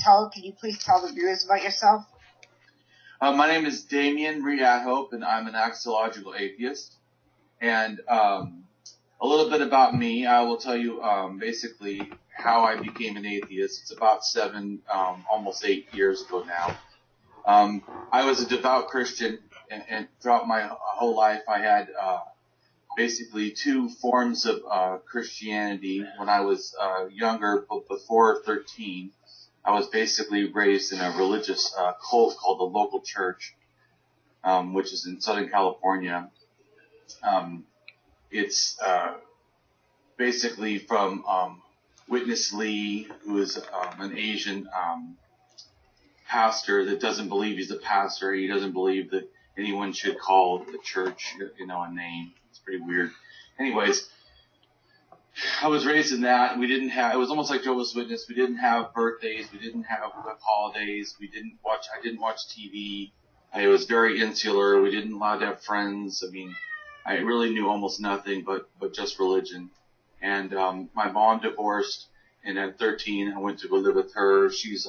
can you please tell the viewers about yourself? My name is Damien, read AtHope, and I'm an Axiological atheist. And a little bit about me, I will tell you basically how I became an atheist. It's about 7, almost 8 years ago now. I was a devout Christian, and throughout my whole life I had basically 2 forms of Christianity. When I was younger, before 13, I was basically raised in a religious cult called the local church, which is in Southern California. It's basically from Witness Lee, who is an Asian pastor that doesn't believe he's a pastor. He doesn't believe that anyone should call the church, a name. It's pretty weird. Anyways, I was raised in that. We didn't have, it was almost like Jehovah's Witness. We didn't have birthdays. We didn't have holidays. I didn't watch TV. I was very insular. We didn't allowed to have friends. I mean, I really knew almost nothing but just religion. And my mom divorced, and at 13, I went to go live with her. She's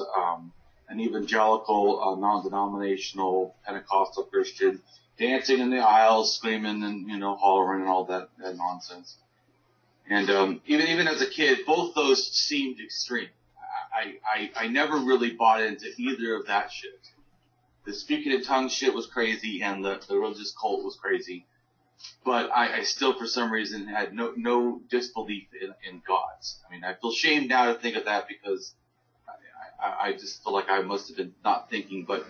an evangelical, non-denominational, Pentecostal Christian, dancing in the aisles, screaming and, hollering and all that nonsense. And even as a kid, both those seemed extreme. I never really bought into either of that shit. The speaking in tongues shit was crazy, and the religious cult was crazy. But I still, for some reason, had no disbelief in gods. I mean, I feel ashamed now to think of that because I just feel like I must have been not thinking. But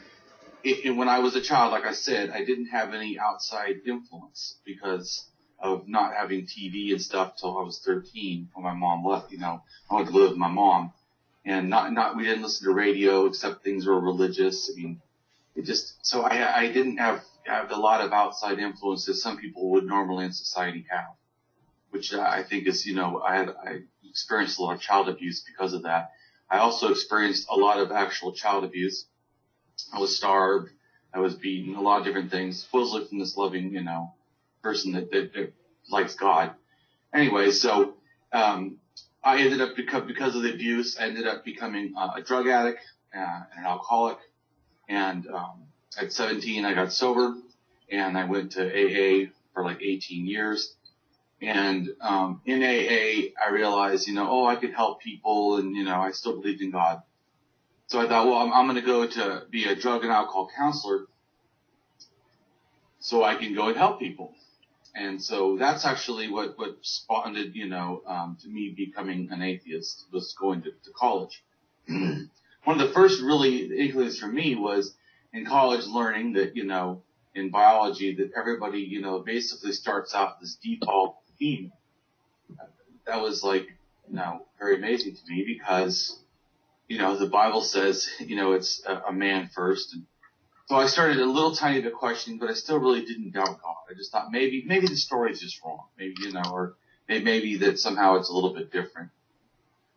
when I was a child, like I said, I didn't have any outside influence because of not having TV and stuff till I was 13 when my mom left. I went to live with my mom, and we didn't listen to radio except things were religious. I mean, so I didn't have a lot of outside influences some people would normally in society have, which I think is, I experienced a lot of child abuse because of that. I also experienced a lot of actual child abuse. I was starved. I was beaten, a lot of different things, supposedly from this loving, person that likes God. Anyway, so I ended up, because of the abuse, I ended up becoming a drug addict and an alcoholic. And at 17, I got sober, and I went to AA for like 18 years. And in AA, I realized, I could help people, and, I still believed in God. So I thought, well, I'm going to go to be a drug and alcohol counselor so I can go and help people. And so that's actually what spawned, to me becoming an atheist, was going to college. One of the first really inklings for me was in college learning that, in biology, that everybody, basically starts out this default female. That was very amazing to me because, the Bible says, it's a man first. And so I started a little tiny bit questioning, but I still really didn't doubt God. I just thought maybe the story is just wrong. Maybe, or maybe that somehow it's a little bit different.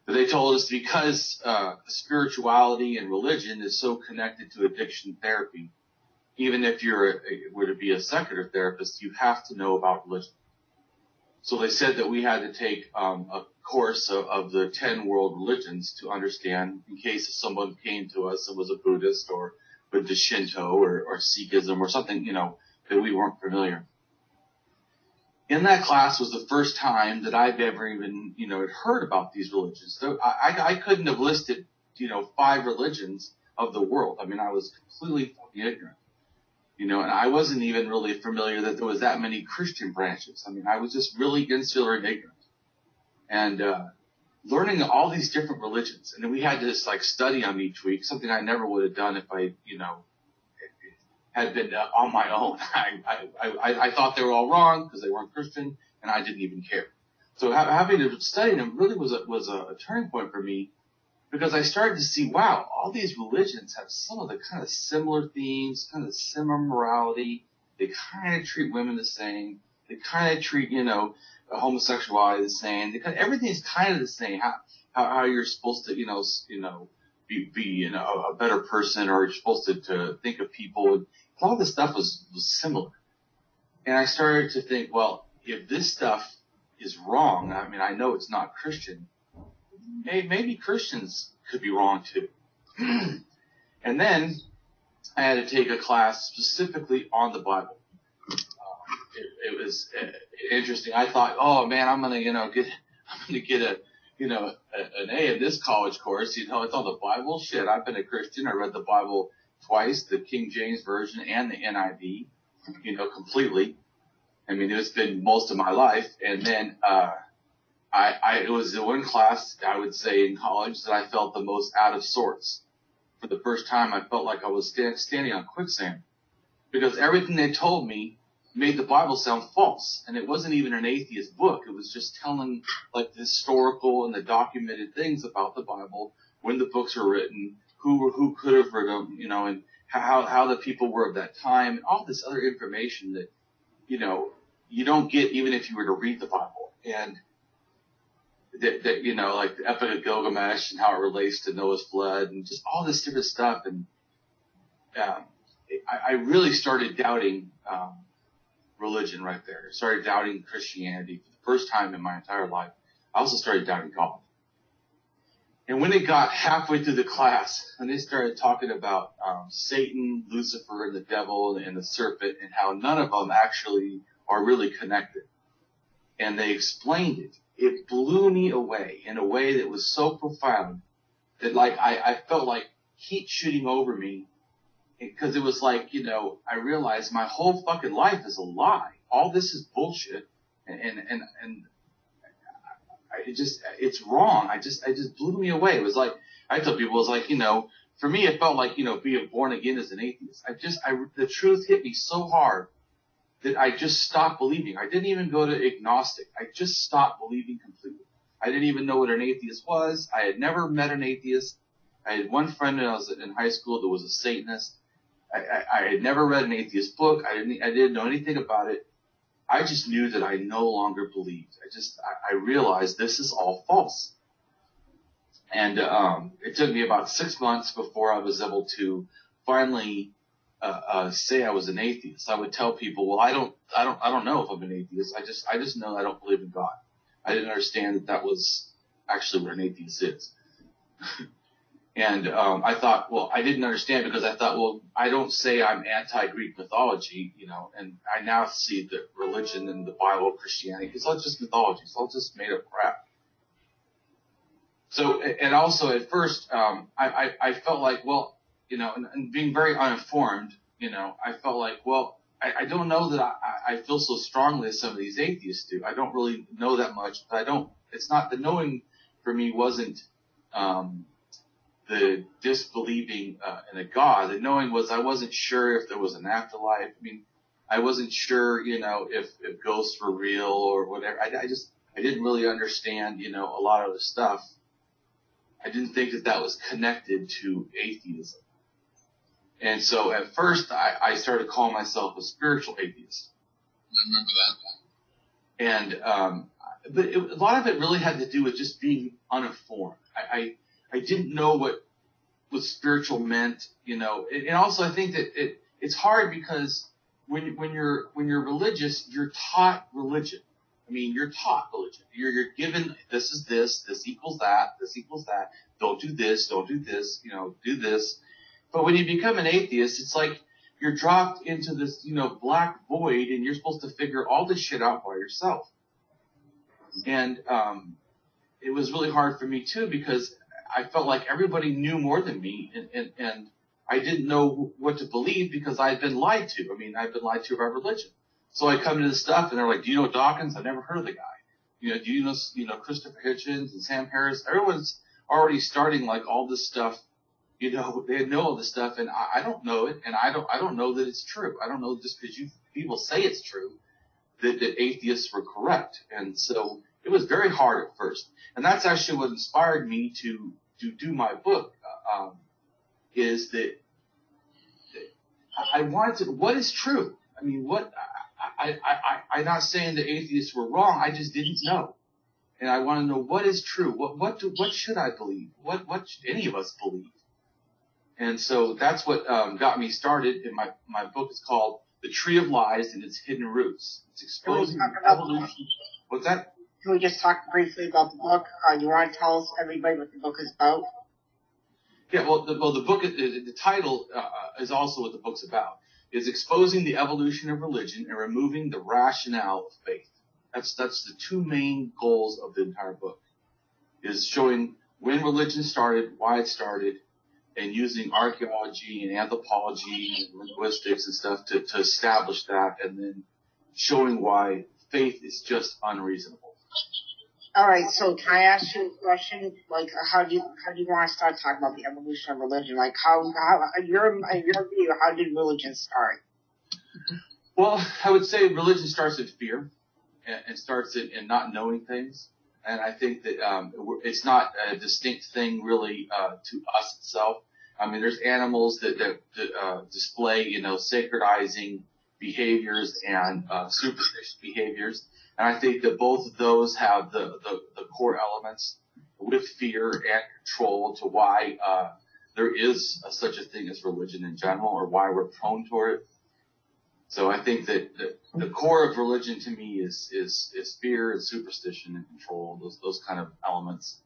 But they told us because spirituality and religion is so connected to addiction therapy, even if were to be a secular therapist, you have to know about religion. So they said that we had to take a course of the 10 world religions to understand, in case if someone came to us and was a Buddhist or with the Shinto or Sikhism or something, that we weren't familiar. In that class was the first time that I've ever even, heard about these religions. So I couldn't have listed, 5 religions of the world. I mean, I was completely fucking ignorant, and I wasn't even really familiar that there was that many Christian branches. I mean, I was just really insular and ignorant. And, learning all these different religions. And then we had to study them each week, something I never would have done if I, had been on my own. I thought they were all wrong because they weren't Christian, and I didn't even care. So having to study them really was a turning point for me, because I started to see, wow, all these religions have some of the kind of similar themes, kind of similar morality. They kind of treat women the same. They kind of treat, homosexuality the same. Everything's kind of the same. How you're supposed to, be a better person, or you're supposed to think of people. And all this stuff was similar. And I started to think, well, if this stuff is wrong, I mean, I know it's not Christian. Maybe Christians could be wrong too. And then I had to take a class specifically on the Bible. It was interesting. I thought, oh man, I'm gonna get an A in this college course. It's on the Bible. Shit, I've been a Christian. I read the Bible twice, the King James Version and the NIV, completely. I mean, it's been most of my life. And then it was the one class, I would say, in college that I felt the most out of sorts. For the first time, I felt like I was standing on quicksand, because everything they told me made the Bible sound false. And it wasn't even an atheist book. It was just telling like the historical and the documented things about the Bible, when the books were written, who could have written them, and how the people were of that time, and all this other information that, you don't get even if you were to read the Bible. And that like the Epic of Gilgamesh and how it relates to Noah's flood and just all this different stuff. And I really started doubting religion right there. I started doubting Christianity for the first time in my entire life. I also started doubting God. And when it got halfway through the class, and they started talking about Satan, Lucifer, and the devil, and the serpent, and how none of them actually are really connected, and they explained it, it blew me away in a way that was so profound that like I felt like heat shooting over me, because it was like, I realized my whole fucking life is a lie. All this is bullshit, and it's wrong. It just blew me away. It was like, I tell people, it was like, for me, it felt like, being born again as an atheist. The truth hit me so hard that I just stopped believing. I didn't even go to agnostic. I just stopped believing completely. I didn't even know what an atheist was. I had never met an atheist. I had one friend when I was in high school that was a Satanist. I had never read an atheist book. I didn't know anything about it. I just knew that I no longer believed. I realized this is all false. And it took me about 6 months before I was able to finally say I was an atheist. I would tell people, well, I don't know if I'm an atheist. I just know I don't believe in God. I didn't understand that was actually what an atheist is. And I thought, well, I didn't understand, because I thought, well, I don't say I'm anti-Greek mythology, and I now see that religion and the Bible, Christianity, it's all just mythology. It's all just made up crap. So, and also at first, I felt like, well, and being very uninformed, I felt like, well, I don't know that I feel so strongly as some of these atheists do. I don't really know that much, but it's not, the knowing for me wasn't, the disbelieving in a God. The knowing was, I wasn't sure if there was an afterlife. I mean, I wasn't sure, if ghosts were real or whatever. I didn't really understand, a lot of the stuff. I didn't think that was connected to atheism. And so at first I started calling myself a spiritual atheist. I remember that. And, but a lot of it really had to do with just being uninformed. I didn't know what spiritual meant, and also I think that it's hard, because when you're religious, you're taught religion. I mean, you're taught religion. You're given, this is this equals that, this equals that. Don't do this, do this. But when you become an atheist, it's like you're dropped into this, black void, and you're supposed to figure all this shit out by yourself. And it was really hard for me too, because I felt like everybody knew more than me, and I didn't know what to believe, because I had been lied to. I mean, I've been lied to about religion. So I come to this stuff, and they're like, do you know Dawkins? I've never heard of the guy. Do you know Christopher Hitchens and Sam Harris? Everyone's already starting like all this stuff. They know all this stuff, and I don't know it, and I don't know that it's true. I don't know, just because people say it's true, that atheists were correct. And so it was very hard at first. And that's actually what inspired me to do my book, is that I wanted to, what is true? I mean, I'm not saying the atheists were wrong. I just didn't know. And I want to know what is true. What should I believe? What should any of us believe? And so that's what got me started. And my book is called The Tree of Lies and Its Hidden Roots. It's exposing evolution. What's that? Can we just talk briefly about the book? You want to tell us, everybody, what the book is about? Yeah, well, the book, the title is also what the book's about. Is exposing the evolution of religion and removing the rationale of faith. That's the two main goals of the entire book. Is showing when religion started, why it started, and using archaeology and anthropology and linguistics and stuff to establish that, and then showing why faith is just unreasonable. All right, so can I ask you a question? Like, how do you want to start talking about the evolution of religion? Like, how in your view, how did religion start? Well, I would say religion starts in fear and starts in not knowing things. And I think that it's not a distinct thing really to us itself. I mean, there's animals that display, sacredizing behaviors and superstitious behaviors. And I think that both of those have the core elements with fear and control to why there is such a thing as religion in general, or why we're prone toward it. So I think that the core of religion to me is fear and superstition and control, those kind of elements.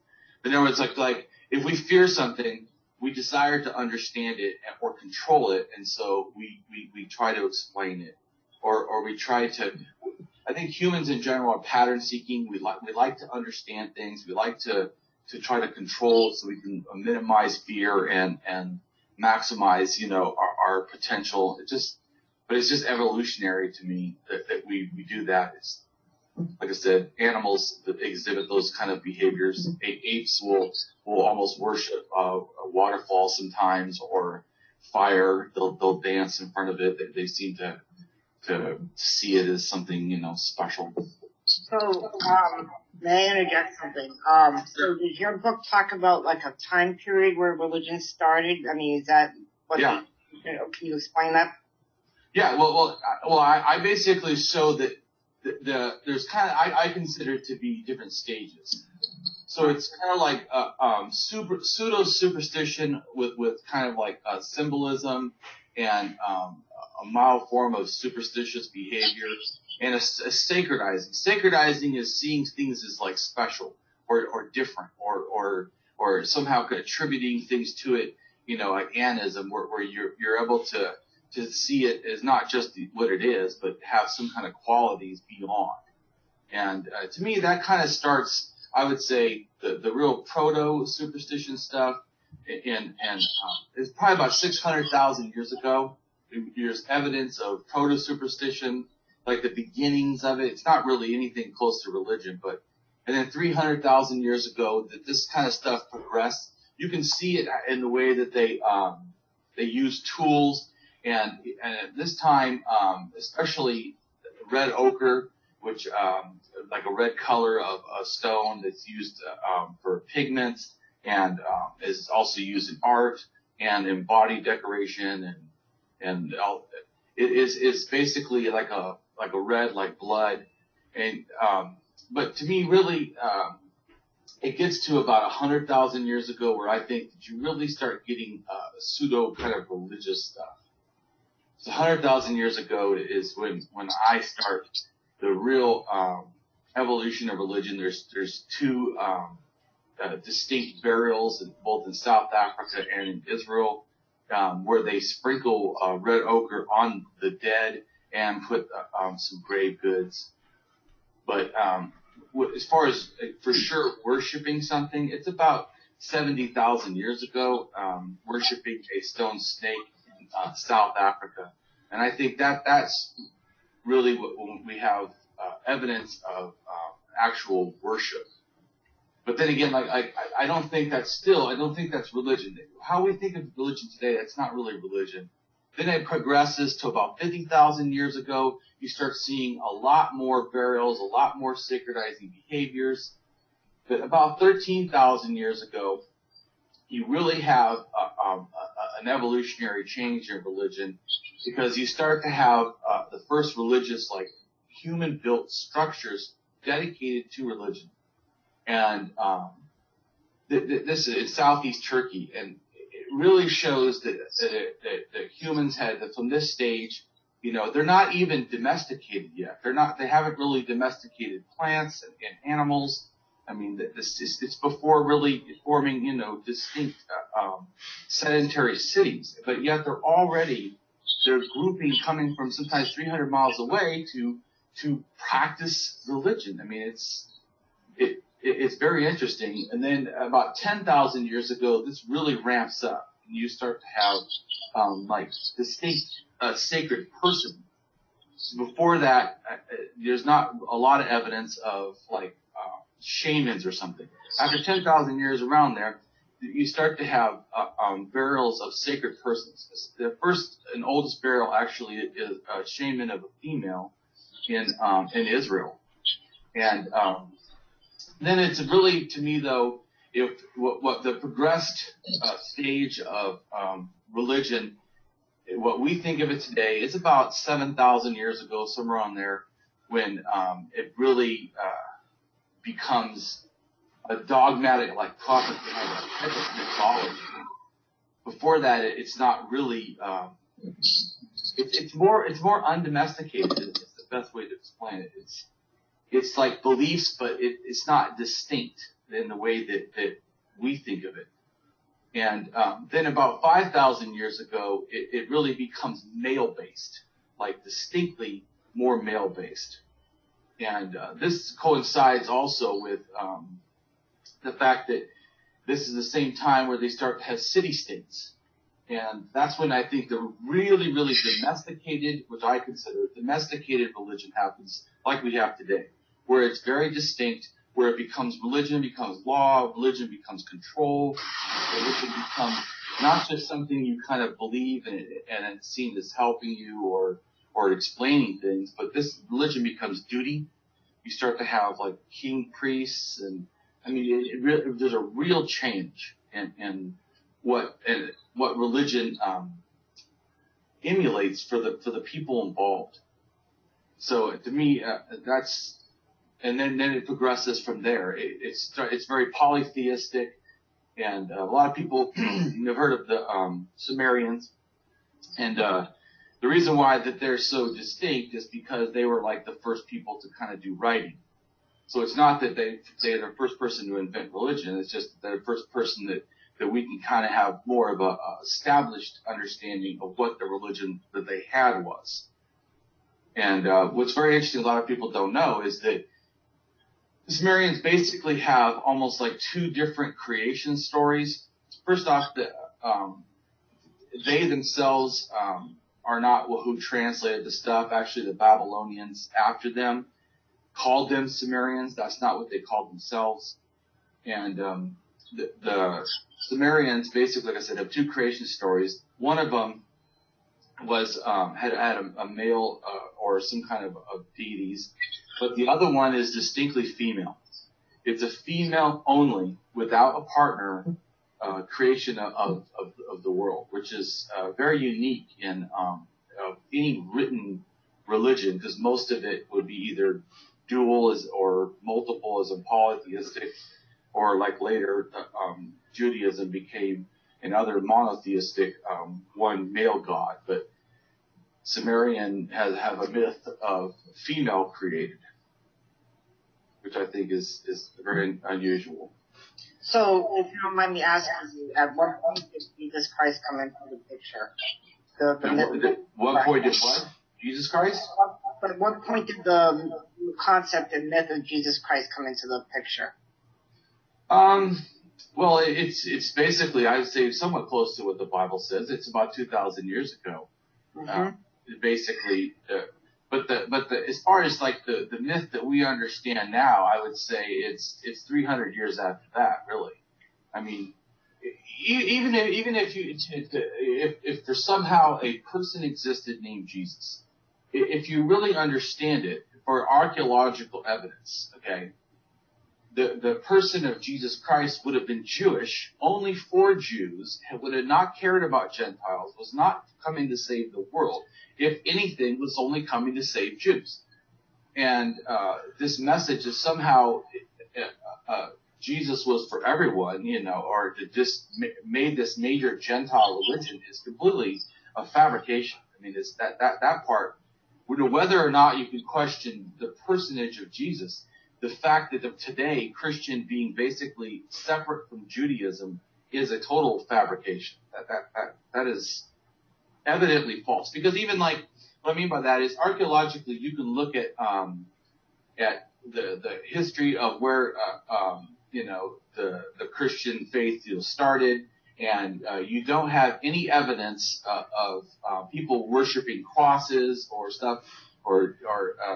In other words, like if we fear something, we desire to understand it or control it, and so we try to explain it, or we try to. I think humans in general are pattern seeking. We like to understand things. We like to try to control so we can minimize fear and maximize, our potential. But it's just evolutionary to me that we do that. It's, like I said, animals that exhibit those kind of behaviors. Apes will almost worship a waterfall sometimes, or fire. They'll dance in front of it. They seem to see it as something, special. So, may I interject something? So does your book talk about like a time period where religion started? I mean, is that what? Yeah. Can you explain that? Yeah. Well, I basically show that there's kind of I consider it to be different stages. So it's kind of like pseudo superstition with kind of like symbolism and a mild form of superstitious behavior, and a sacredizing. Sacredizing is seeing things as like special or different or somehow attributing things to it, like anism, where you're able to see it as not just what it is, but have some kind of qualities beyond. And to me, that kind of starts, I would say, the real proto-superstition stuff, and it's probably about 600,000 years ago. There's evidence of proto-superstition, like the beginnings of it. It's not really anything close to religion, and then 300,000 years ago, that this kind of stuff progressed. You can see it in the way that they use tools, and at this time, especially red ochre, which like a red color of a stone that's used for pigments, and is also used in art and in body decoration, and it's basically like a red, like blood. And but to me, really, it gets to about 100,000 years ago where I think that you really start getting pseudo kind of religious stuff. So 100,000 years ago is when I start the real evolution of religion. There's two distinct burials both in South Africa and in Israel, where they sprinkle red ochre on the dead and put some grave goods. But as far as for sure worshiping something, it's about 70,000 years ago, worshiping a stone snake in South Africa. And I think that's really when we have evidence of actual worship. But then again, I don't think that's religion. How we think of religion today, that's not really religion. Then it progresses to about 50,000 years ago. You start seeing a lot more burials, a lot more sacredizing behaviors. But about 13,000 years ago, you really have an evolutionary change in religion, because you start to have the first religious, like human-built structures dedicated to religion. And this is in southeast Turkey, and it really shows that humans had, from this stage, they're not even domesticated yet. They haven't really domesticated plants and animals I mean, it's before really forming, distinct sedentary cities, but yet they're grouping coming from sometimes 300 miles away to practice religion. I mean, it's very interesting. And then about 10,000 years ago, this really ramps up, and you start to have like distinct sacred person. So before that, there's not a lot of evidence of like shamans or something. After 10,000 years around there, you start to have burials of sacred persons. The first and oldest burial actually is a shaman of a female in Israel. And then it's really, to me though, if what the progressed stage of religion, what we think of it today, is about 7,000 years ago, somewhere on there, when it really becomes a dogmatic, like prophet, type of mythology. Before that, it's not really. It's more undomesticated. Is the best way to explain it. It's like beliefs, but it's not distinct in the way that we think of it. And then about 5,000 years ago, it really becomes male-based, like distinctly more male-based. And this coincides also with the fact that this is the same time where they start to have city-states. And that's when I think the really, really domesticated, which I consider domesticated religion happens, like we have today, where it's very distinct, where it becomes religion, becomes law, religion becomes control, religion becomes not just something you kind of believe and it's seen as helping you or explaining things, but this religion becomes duty. You start to have like king priests, and I mean, there's a real change in what religion emulates for the people involved. So to me, that's, and then it progresses from there. It's very polytheistic, and a lot of people have heard of the Sumerians, and the reason why that they're so distinct is because they were like the first people to kind of do writing. So it's not that they're the first person to invent religion. It's just that they're the first person that we can kind of have more of a established understanding of what the religion that they had was. And what's very interesting, a lot of people don't know, is that the Sumerians basically have almost like two different creation stories. First off, they themselves are not who translated the stuff. Actually, the Babylonians after them called them Sumerians. That's not what they called themselves. And the Sumerians basically, like I said, have two creation stories. One of them was had a male or some kind of deities, but the other one is distinctly female. It's a female only, without a partner, creation of the world, which is very unique in any written religion, because most of it would be either dual or multiple as in polytheistic, or like later Judaism became another monotheistic one male god. But Sumerian have a myth of female created, which I think is very unusual. So, if you don't mind me asking you, at what point did Jesus Christ come into the picture? What point did what? Jesus Christ? But at what point did the concept and myth of Jesus Christ come into the picture? Well, it's basically, I would say, somewhat close to what the Bible says. It's about 2,000 years ago. Mm-hmm. Basically, but as far as like the myth that we understand now, I would say it's 300 years after that, really. I mean, even if there's somehow a person existed named Jesus, if you really understand it for archaeological evidence, okay, the person of Jesus Christ would have been Jewish, only for Jews, would have not cared about Gentiles, was not coming to save the world. If anything, was only coming to save Jews. And this message is somehow Jesus was for everyone, or to just made this major Gentile religion is completely a fabrication. I mean, it's that part. Whether or not you can question the personage of Jesus, the fact that today Christian being basically separate from Judaism is a total fabrication. That is evidently false. Because even like, what I mean by that is archaeologically you can look at the history of where the Christian faith started, and you don't have any evidence of people worshiping crosses or stuff, or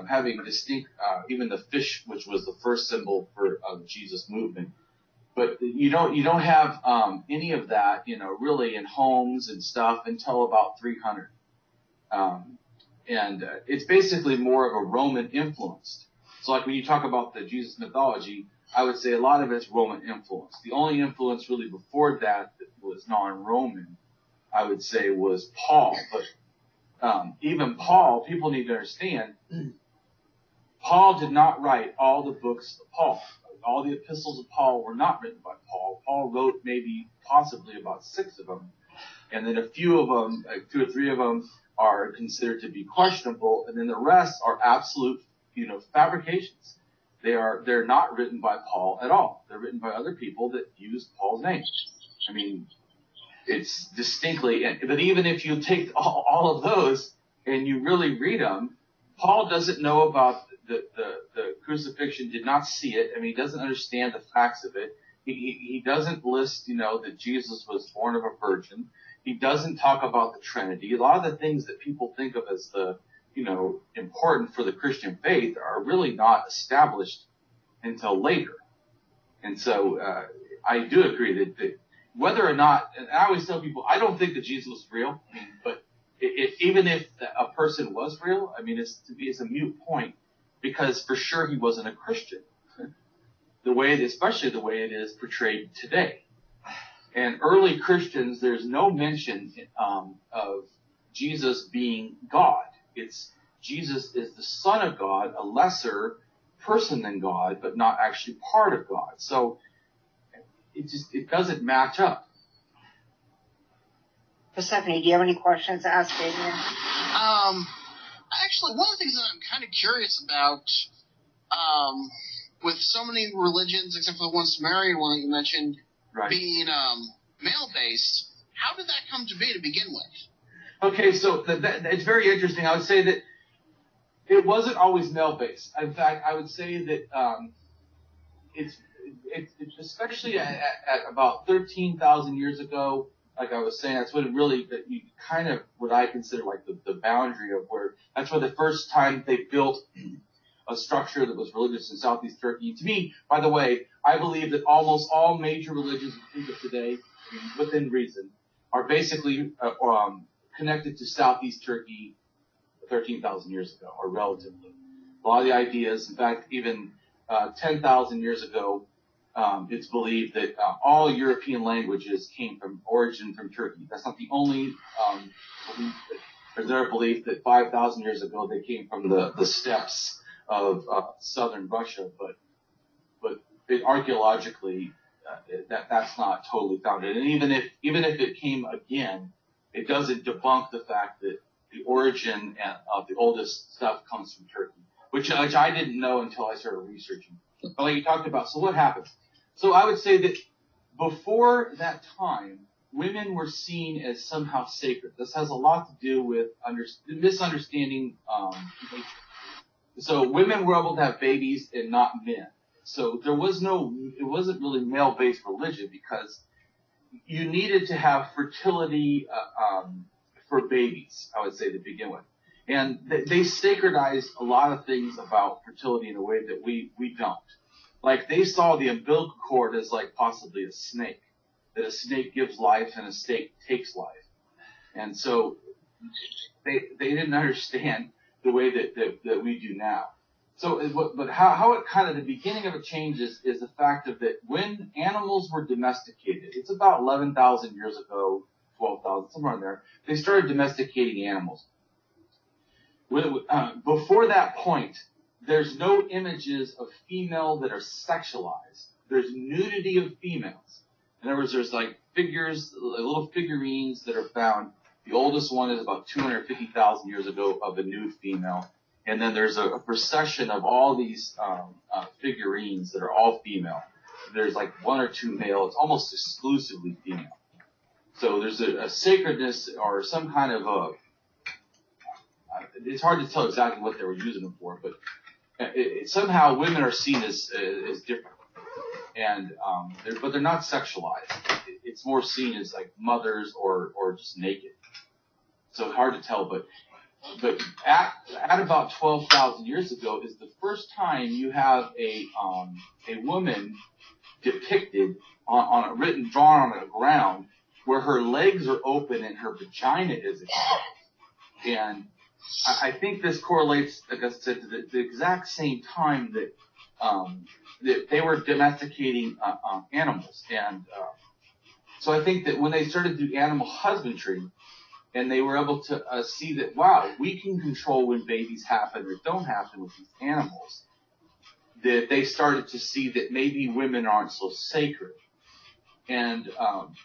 having distinct even the fish, which was the first symbol for the Jesus movement. But you don't have any of that, really in homes and stuff until about 300. And it's basically more of a Roman influenced. So like when you talk about the Jesus mythology, I would say a lot of it's Roman influence. The only influence really before that was non-Roman, I would say, was Paul. But even Paul, people need to understand, Paul did not write all the books of Paul. All the epistles of Paul were not written by Paul. Paul wrote possibly about 6 of them. And then a few of them, like 2 or 3 of them, are considered to be questionable. And then the rest are absolute, fabrications. They're not written by Paul at all. They're written by other people that use Paul's name. I mean, it's distinctly, but even if you take all of those and you really read them, Paul doesn't know about the crucifixion, did not see it. I mean, he doesn't understand the facts of it. He doesn't list, that Jesus was born of a virgin. He doesn't talk about the Trinity. A lot of the things that people think of as the, important for the Christian faith are really not established until later. And so, I do agree that whether or not, and I always tell people, I don't think that Jesus was real. I mean, but even if a person was real, I mean, it's a moot point, because for sure he wasn't a Christian. Especially the way it is portrayed today. And early Christians, there's no mention of Jesus being God. It's Jesus is the Son of God, a lesser person than God, but not actually part of God. So it doesn't match up. Persephone, do you have any questions to ask Damien? Actually, one of the things that I'm kind of curious about, with so many religions, except for the one Sumerian one that you mentioned, right, being male-based, how did that come to be to begin with? Okay, so it's very interesting. I would say that it wasn't always male-based. In fact, I would say that it's especially at about 13,000 years ago, like I was saying, that's when you kind of what I consider like the boundary of where, that's where the first time they built a structure that was religious in southeast Turkey. To me, by the way, I believe that almost all major religions we think of today, within reason, are basically connected to southeast Turkey 13,000 years ago, or relatively. A lot of the ideas, in fact, even 10,000 years ago, it's believed that all European languages came from Turkey. That's not the only belief. There's their belief that 5,000 years ago they came from the steppes of southern Russia, but archaeologically that's not totally founded. And even if it came again, it doesn't debunk the fact that the origin of the oldest stuff comes from Turkey, which I didn't know until I started researching. But like you talked about, so what happened? So I would say that before that time, women were seen as somehow sacred. This has a lot to do with misunderstanding nature. So women were able to have babies and not men. So it wasn't really male-based religion, because you needed to have fertility for babies, I would say, to begin with. And they sacredized a lot of things about fertility in a way that we don't. Like, they saw the umbilical cord as like possibly a snake, that a snake gives life and a snake takes life. And so they didn't understand the way that we do now. So, but how it kind of, the beginning of it changes is the fact of that when animals were domesticated, it's about 11,000 years ago, 12,000, somewhere in there, they started domesticating animals. Before that point, there's no images of female that are sexualized. There's nudity of females. In other words, there's like figures, little figurines that are found. The oldest one is about 250,000 years ago of a nude female. And then there's a procession of all these figurines that are all female. There's like one or two male. It's almost exclusively female. So there's a sacredness or some kind of it's hard to tell exactly what they were using them for, but somehow women are seen as different, and but they're not sexualized. It's more seen as like mothers or just naked. So hard to tell, but at about 12,000 years ago is the first time you have a woman depicted drawn on the ground where her legs are open and her vagina is exposed. And I think this correlates, like I said, to the exact same time that they were domesticating animals. And so I think that when they started to do animal husbandry, and they were able to see that, wow, we can control when babies happen or don't happen with these animals, that they started to see that maybe women aren't so sacred. And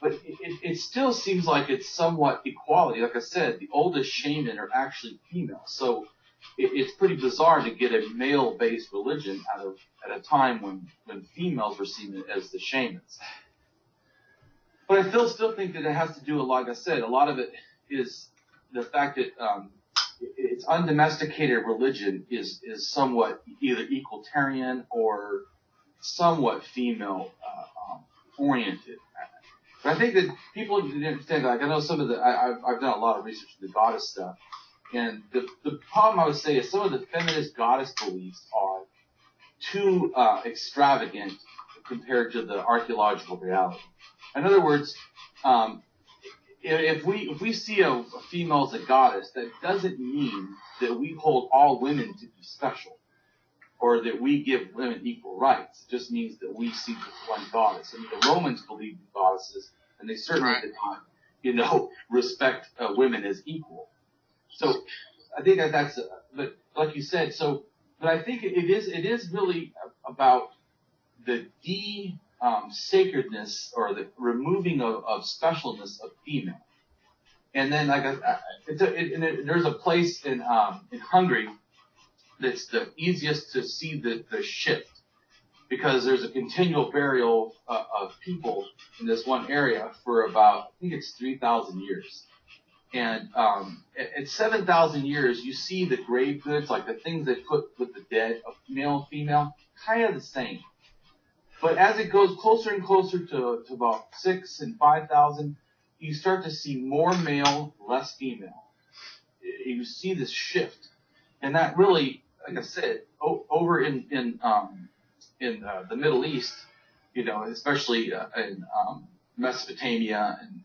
but it still seems like it's somewhat equality. Like I said, the oldest shaman are actually female. So it's pretty bizarre to get a male-based religion at a time when females were seen as the shamans. But I still think that it has to do, like I said, a lot of it is the fact that its undomesticated religion is somewhat either egalitarian or somewhat female oriented. But I think that people didn't understand that. Like I know some of I've done a lot of research in the goddess stuff, and the problem I would say is some of the feminist goddess beliefs are too extravagant compared to the archaeological reality. In other words, if we see a female as a goddess, that doesn't mean that we hold all women to be special, or that we give women equal rights. It just means that we see just one goddess. I mean, the Romans believed in goddesses, and they certainly did not, respect women as equal. So I think that's, but like you said, but I think it is really about the sacredness or the removing of specialness of female. And then there's a place in Hungary that's the easiest to see the shift, because there's a continual burial of people in this one area for about, I think it's 3,000 years. And at 7,000 years, you see the grave goods, like the things they put with the dead, of male and female, kind of the same. But as it goes closer and closer to about 6,000 and 5,000, you start to see more male, less female. You see this shift. And that really, like I said, over in the Middle East, especially in Mesopotamia, and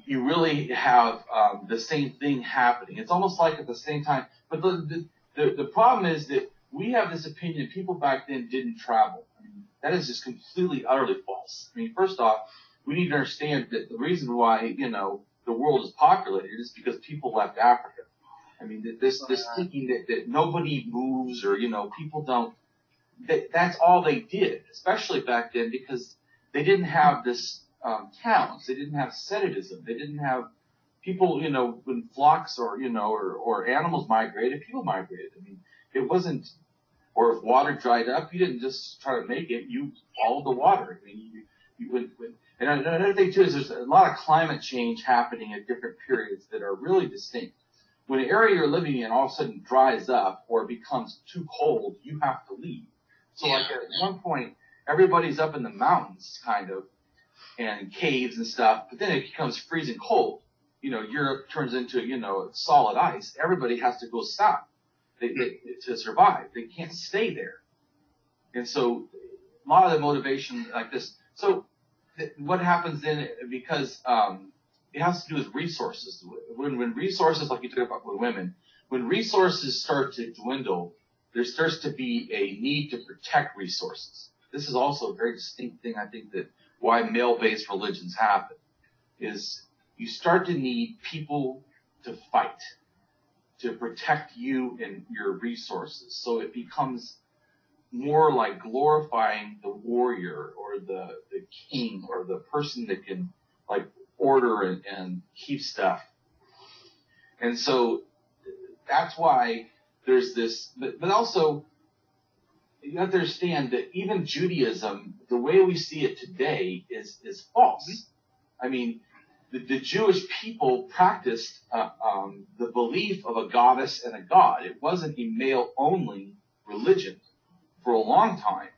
you really have the same thing happening. It's almost like at the same time. But the problem is that we have this opinion people back then didn't travel. I mean, that is just completely, utterly false. I mean, first off, we need to understand that the reason why, the world is populated is because people left Africa. I mean, this thinking that nobody moves or, people don't, that's all they did, especially back then, because they didn't have this towns. They didn't have sedativism. They didn't have people, when flocks or animals migrated, people migrated. I mean, it wasn't, or if water dried up, you didn't just try to make it, you followed the water. I mean, you went. And another thing too is there's a lot of climate change happening at different periods that are really distinct. When an area you're living in all of a sudden dries up or becomes too cold, you have to leave. So like at one point, everybody's up in the mountains kind of, and caves and stuff, but then it becomes freezing cold. Europe turns into, solid ice. Everybody has to go south to survive. They can't stay there. And so a lot of the motivation like this. So what happens then, because it has to do with resources. When resources, like you talk about with women, when resources start to dwindle, there starts to be a need to protect resources. This is also a very distinct thing, I think, that why male-based religions happen, is you start to need people to fight, to protect you and your resources. So it becomes more like glorifying the warrior or the king or the person that can like order and keep stuff. And so that's why there's this, but also you have to understand that even Judaism, the way we see it today, is false. I mean, the Jewish people practiced the belief of a goddess and a god. It wasn't a male-only religion for a long time.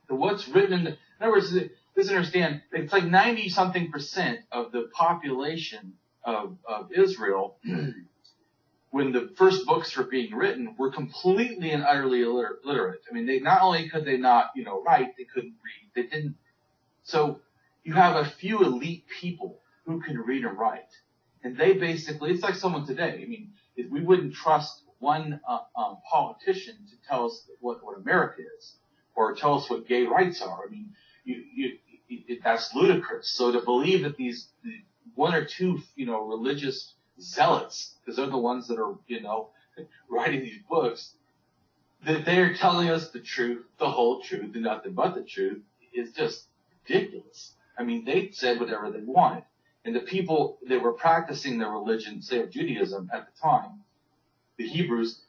What's written in other words, just understand, it's like 90-something% of the population of Israel, when the first books were being written, were completely and utterly illiterate. I mean, they not only could they not, write, they couldn't read. They didn't. So you have a few elite people who can read and write, and they basically, it's like someone today. I mean, we wouldn't trust one politician to tell us what America is, or tell us what gay rights are. I mean, that's ludicrous. So to believe that these one or two, religious zealots, because they're the ones that are, writing these books, that they're telling us the truth, the whole truth, and nothing but the truth, is just ridiculous. I mean, they said whatever they wanted. And the people that were practicing their religion, say of Judaism at the time, the Hebrews,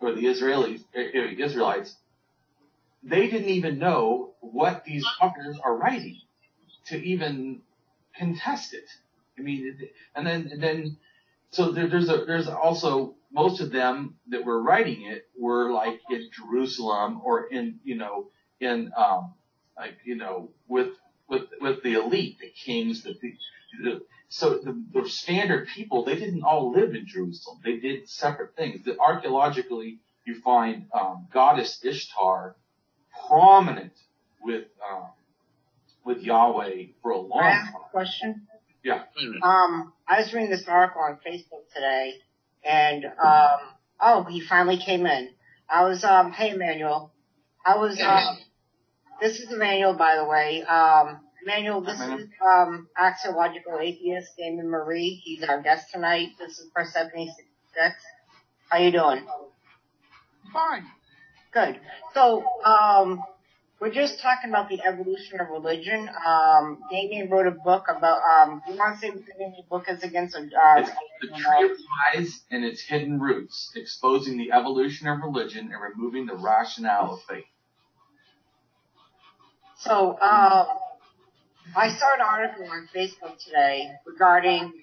or the Israelites, they didn't even know what these fuckers are writing to even contest it. I mean, and then so there's also, most of them that were writing it were like in Jerusalem or with the elite, the kings, so the standard people, they didn't all live in Jerusalem. They did separate things. Archaeologically, you find goddess Ishtar prominent with Yahweh for a long time. Can I ask a question? Yeah. I was reading this article on Facebook today, and he finally came in. I was hey Emmanuel. This is Emmanuel, by the way. Emmanuel, this is Axiological Atheist, Damien Marie. He's our guest tonight. This is Persephone 66. How you doing? Fine. Good. So, we're just talking about the evolution of religion. Damien wrote a book about, do you want to say what the name of the book is against? It's The Tree of Lies and Its Hidden Roots, Exposing the Evolution of Religion and Removing the Rationale of Faith. So, I saw an article on Facebook today regarding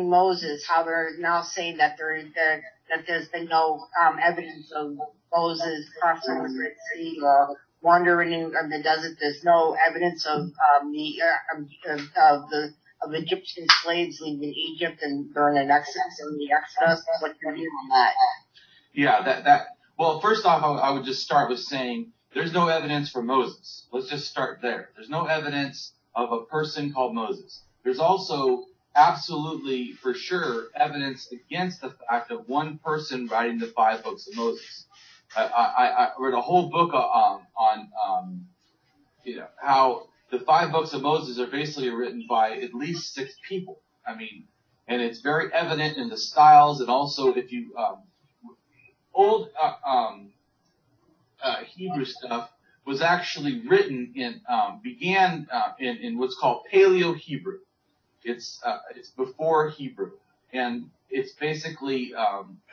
Moses, how they're now saying that there's been no evidence of Moses crossing the Red Sea or wandering in the desert. There's no evidence of Egyptian slaves leaving Egypt and during an exodus and the Exodus. What do you hear on that? Yeah, well, first off, I would just start with saying there's no evidence for Moses. Let's just start there. There's no evidence of a person called Moses. There's also absolutely, for sure, evidence against the fact of one person writing the 5 books of Moses. I read a whole book on how the 5 books of Moses are basically written by at least 6 people. I mean, and it's very evident in the styles, and also if you old Hebrew stuff was actually written began in what's called Paleo-Hebrew. It's before Hebrew, and it's basically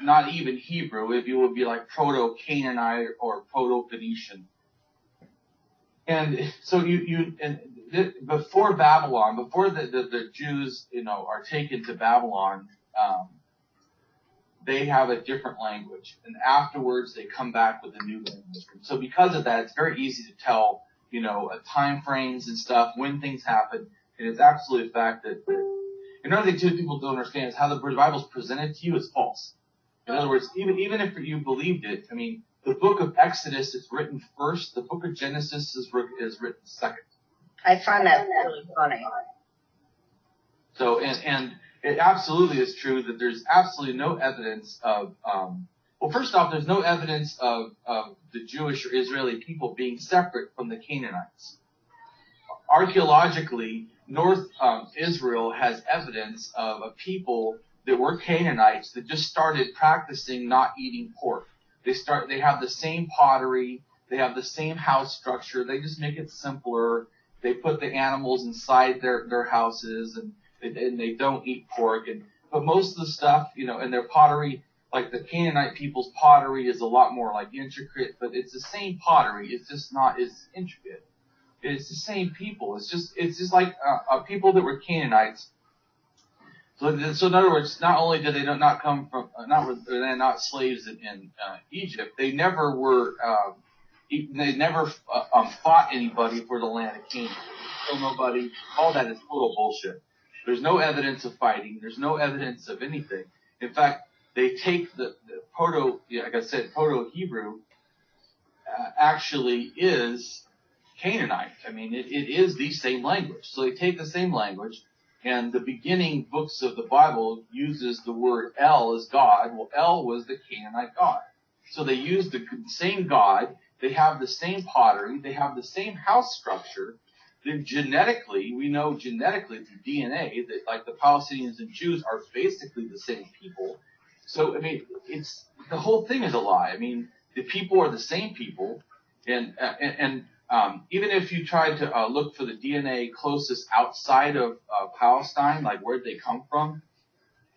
not even Hebrew. It would be like Proto-Canaanite or Proto-Phoenician. And so before Babylon, before the Jews are taken to Babylon, they have a different language, and afterwards they come back with a new language. So because of that, it's very easy to tell time frames and stuff when things happen. And it's absolutely a fact that another thing too people don't understand is how the Bible is presented to you is false. In other words, even if you believed it, I mean, the book of Exodus is written first. The book of Genesis is written second. I find that really funny. So, and it absolutely is true that there's absolutely no evidence of, well, first off, there's no evidence of the Jewish or Israeli people being separate from the Canaanites. Archaeologically, North Israel has evidence of a people that were Canaanites that just started practicing not eating pork. They have the same pottery, they have the same house structure, they just make it simpler. They put the animals inside their houses, and they don't eat pork. But most of the stuff, in their pottery, like the Canaanite people's pottery is a lot more like intricate, but it's the same pottery. It's just not as intricate. It's the same people. It's just like people that were Canaanites. So in other words, not only did they not come from, they're not slaves in Egypt, they never were, fought anybody for the land of Canaan. Kill nobody. All that is total bullshit. There's no evidence of fighting. There's no evidence of anything. In fact, they take the like I said, Proto-Hebrew actually is Canaanite. I mean, it is the same language. So they take the same language, and the beginning books of the Bible uses the word El as God. Well, El was the Canaanite god. So they use the same God. They have the same pottery. They have the same house structure. Then genetically, we know genetically through DNA that like the Palestinians and Jews are basically the same people. So, I mean, the whole thing is a lie. I mean, the people are the same people, and even if you tried to look for the DNA closest outside of Palestine, like where'd they come from,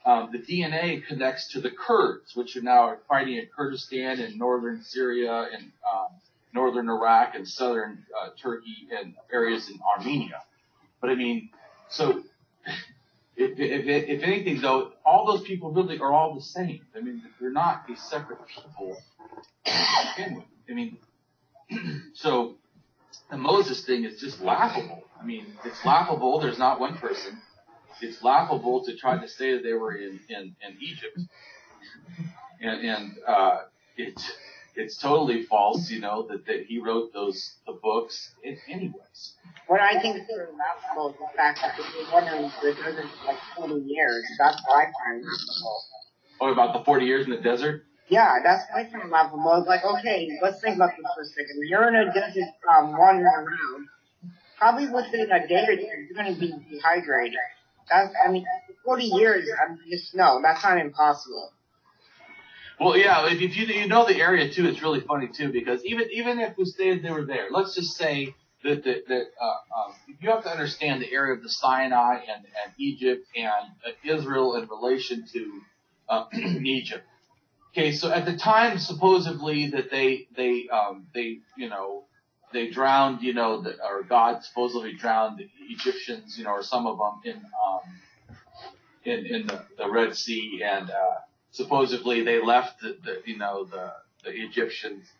the DNA connects to the Kurds, which are now fighting in Kurdistan and northern Syria and northern Iraq and southern Turkey and areas in Armenia. But I mean, so if anything, though, all those people really are all the same. I mean, they're not a separate people to begin with. I mean, so the Moses thing is just laughable. I mean, it's laughable. There's not one person. It's laughable to try to say that they were in Egypt, and it's totally false. You know that he wrote the books anyways. What I think is sort of laughable is the fact that we're wondering the desert for like 40 years. That's what I find laughable. Oh, about the 40 years in the desert? Yeah, that's what I find laughable. It's like, okay, let's think about this for a second. You're in a desert wandering around. Probably within a day or two, you're going to be dehydrated. I mean, 40 years, no, that's not impossible. Well, yeah, if you know the area, too, it's really funny, too, because even if we say they were there, let's just say that you have to understand the area of the Sinai and Egypt and Israel in relation to Egypt. Okay, so at the time, supposedly that they drowned, or God supposedly drowned the Egyptians, or some of them in the Red Sea, and supposedly they left the Egyptians.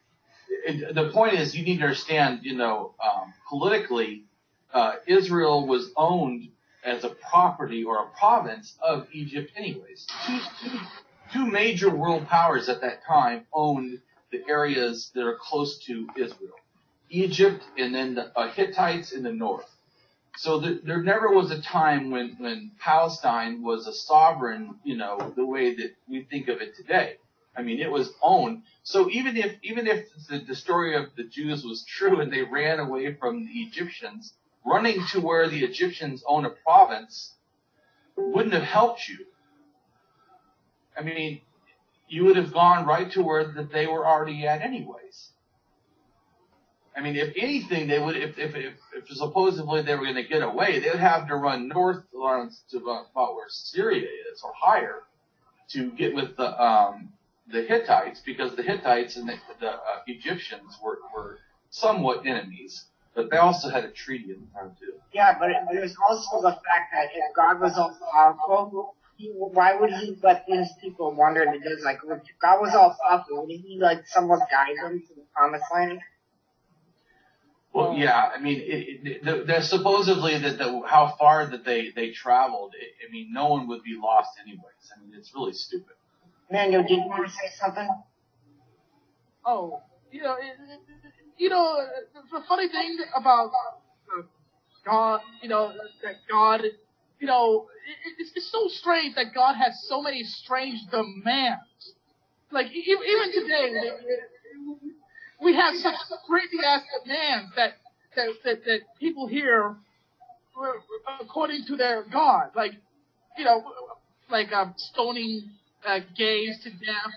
The point is, you need to understand, politically, Israel was owned as a property or a province of Egypt anyways. Two major world powers at that time owned the areas that are close to Israel. Egypt and then the Hittites in the north. So there never was a time when Palestine was a sovereign, the way that we think of it today. I mean, it was owned. So even if the story of the Jews was true and they ran away from the Egyptians, running to where the Egyptians own a province wouldn't have helped you. I mean, you would have gone right to where that they were already at anyways. I mean, if anything, they would, if supposedly they were going to get away, they would have to run north to about where Syria is or higher to get with the Hittites, because the Hittites and the Egyptians were somewhat enemies, but they also had a treaty in the time too. Yeah, but there's also the fact that if God was all powerful, why would he let these people wander in the desert? Like, if God was all powerful, wouldn't he somewhat guide them to the promised land? Well, yeah, I mean, there's supposedly that how far that they traveled. I mean, no one would be lost anyways. I mean, it's really stupid. Manuel, did you want to say something? Oh, the funny thing about God, that God, it's so strange that God has so many strange demands. Like, even today, we have such crazy ass demands that people here, according to their God, like stoning gays to death,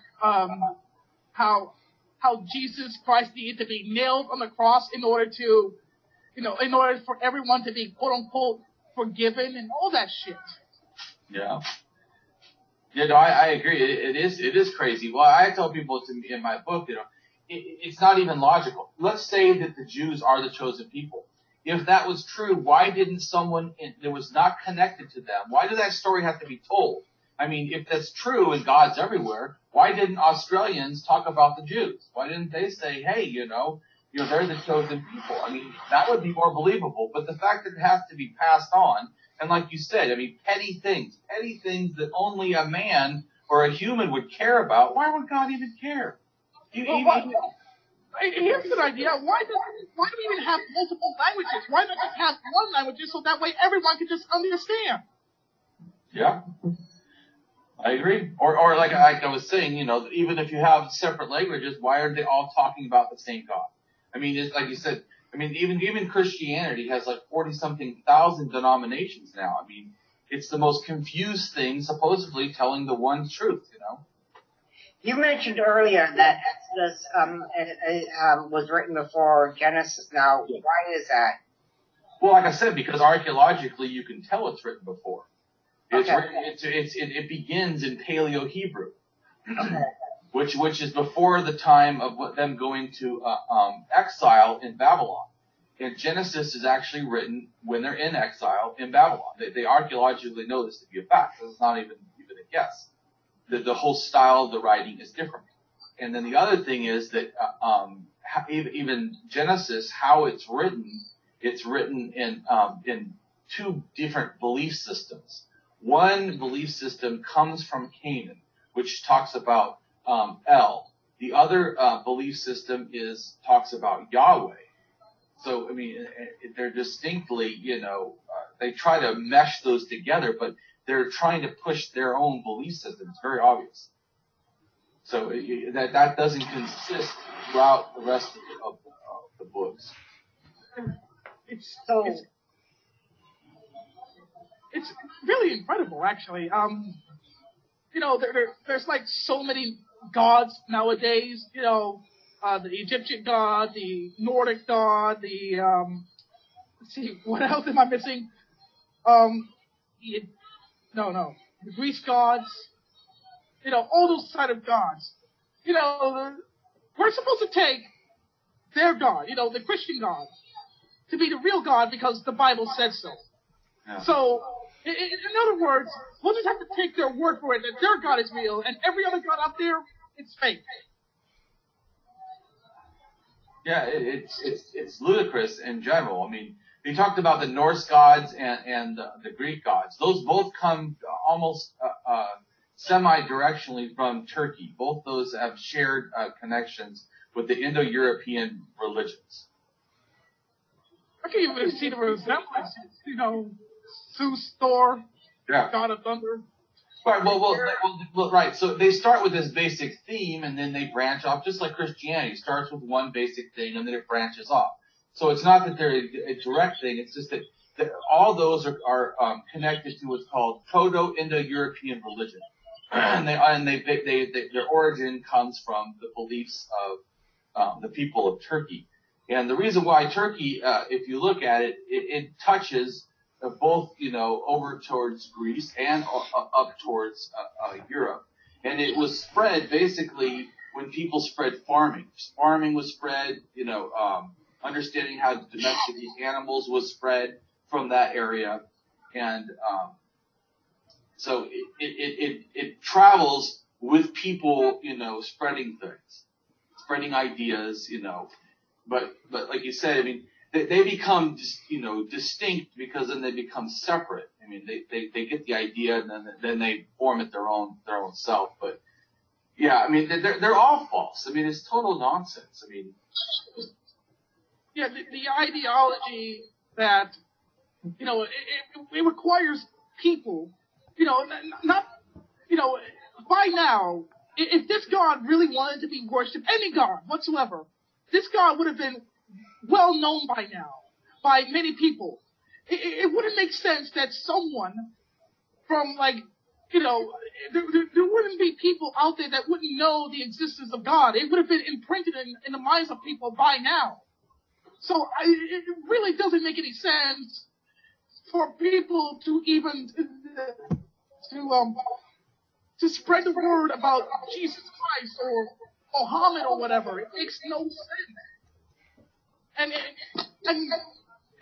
how Jesus Christ needed to be nailed on the cross in order for everyone to be quote unquote forgiven and all that shit. Yeah. Yeah, no, I agree. It is crazy. Well, I tell people in my book, it's not even logical. Let's say that the Jews are the chosen people. If that was true, why didn't someone that was not connected to them, why did that story have to be told? I mean, if that's true and God's everywhere, why didn't Australians talk about the Jews? Why didn't they say, hey, they're the chosen people? I mean, that would be more believable. But the fact that it has to be passed on, and like you said, I mean, petty things that only a man or a human would care about, why would God even care? Here's an idea. Why do we even have multiple languages? Why not just have one language so that way everyone can just understand? Yeah. I agree. Or like I was saying, even if you have separate languages, why aren't they all talking about the same God? I mean, it's like you said, I mean, even Christianity has like 40-something thousand denominations now. I mean, it's the most confused thing, supposedly telling the one truth, You mentioned earlier that Exodus was written before Genesis. Now, why is that? Well, like I said, because archaeologically you can tell it's written before. It begins in Paleo-Hebrew, which is before the time of them going to exile in Babylon. And Genesis is actually written when they're in exile in Babylon. They archaeologically know this to be a fact. So it's not even a guess. The whole style of the writing is different. And then the other thing is that even Genesis, how it's written in two different belief systems. One belief system comes from Canaan, which talks about El. The other belief system talks about Yahweh. So, I mean, they're distinctly, they try to mesh those together, but they're trying to push their own belief system. It's very obvious. So that doesn't consist throughout the rest of the books. It's really incredible, actually. There's like so many gods nowadays. The Egyptian god, the Nordic god, let's see, what else am I missing? The Greek gods. All those kind of gods. We're supposed to take their God, the Christian God, to be the real God because the Bible said so. Yeah. So, in other words, we'll just have to take their word for it that their God is real and every other God out there, it's fake. Yeah, it's ludicrous in general. I mean, we talked about the Norse gods and the Greek gods. Those both come almost semi-directionally from Turkey. Both those have shared connections with the Indo-European religions. I can even see the resemblance. Zeus, Thor, God of Thunder. Right. Well, right. So they start with this basic theme, and then they branch off, just like Christianity starts with one basic thing, and then it branches off. So it's not that they're a direct thing; it's just that all those are connected to what's called Proto-Indo-European religion, and their origin comes from the beliefs of the people of Turkey. And the reason why Turkey, if you look at it, it touches both, over towards Greece and up towards Europe. And it was spread basically when people spread farming. Farming was spread, understanding how to domesticate animals was spread from that area. And so it travels with people, spreading things, spreading ideas, But like you said, I mean, they become, distinct because then they become separate. I mean, they get the idea and then they form it their own self. But yeah, I mean, they're all false. I mean, it's total nonsense. I mean, yeah, the ideology that, it requires people, not, by now, if this God really wanted to be worshipped, any God whatsoever, this God would have been well known by now, by many people. It wouldn't make sense that someone from, there wouldn't be people out there that wouldn't know the existence of God. It would have been imprinted in the minds of people by now. So it really doesn't make any sense for people to even to spread the word about Jesus Christ or Muhammad or whatever. It makes no sense. And you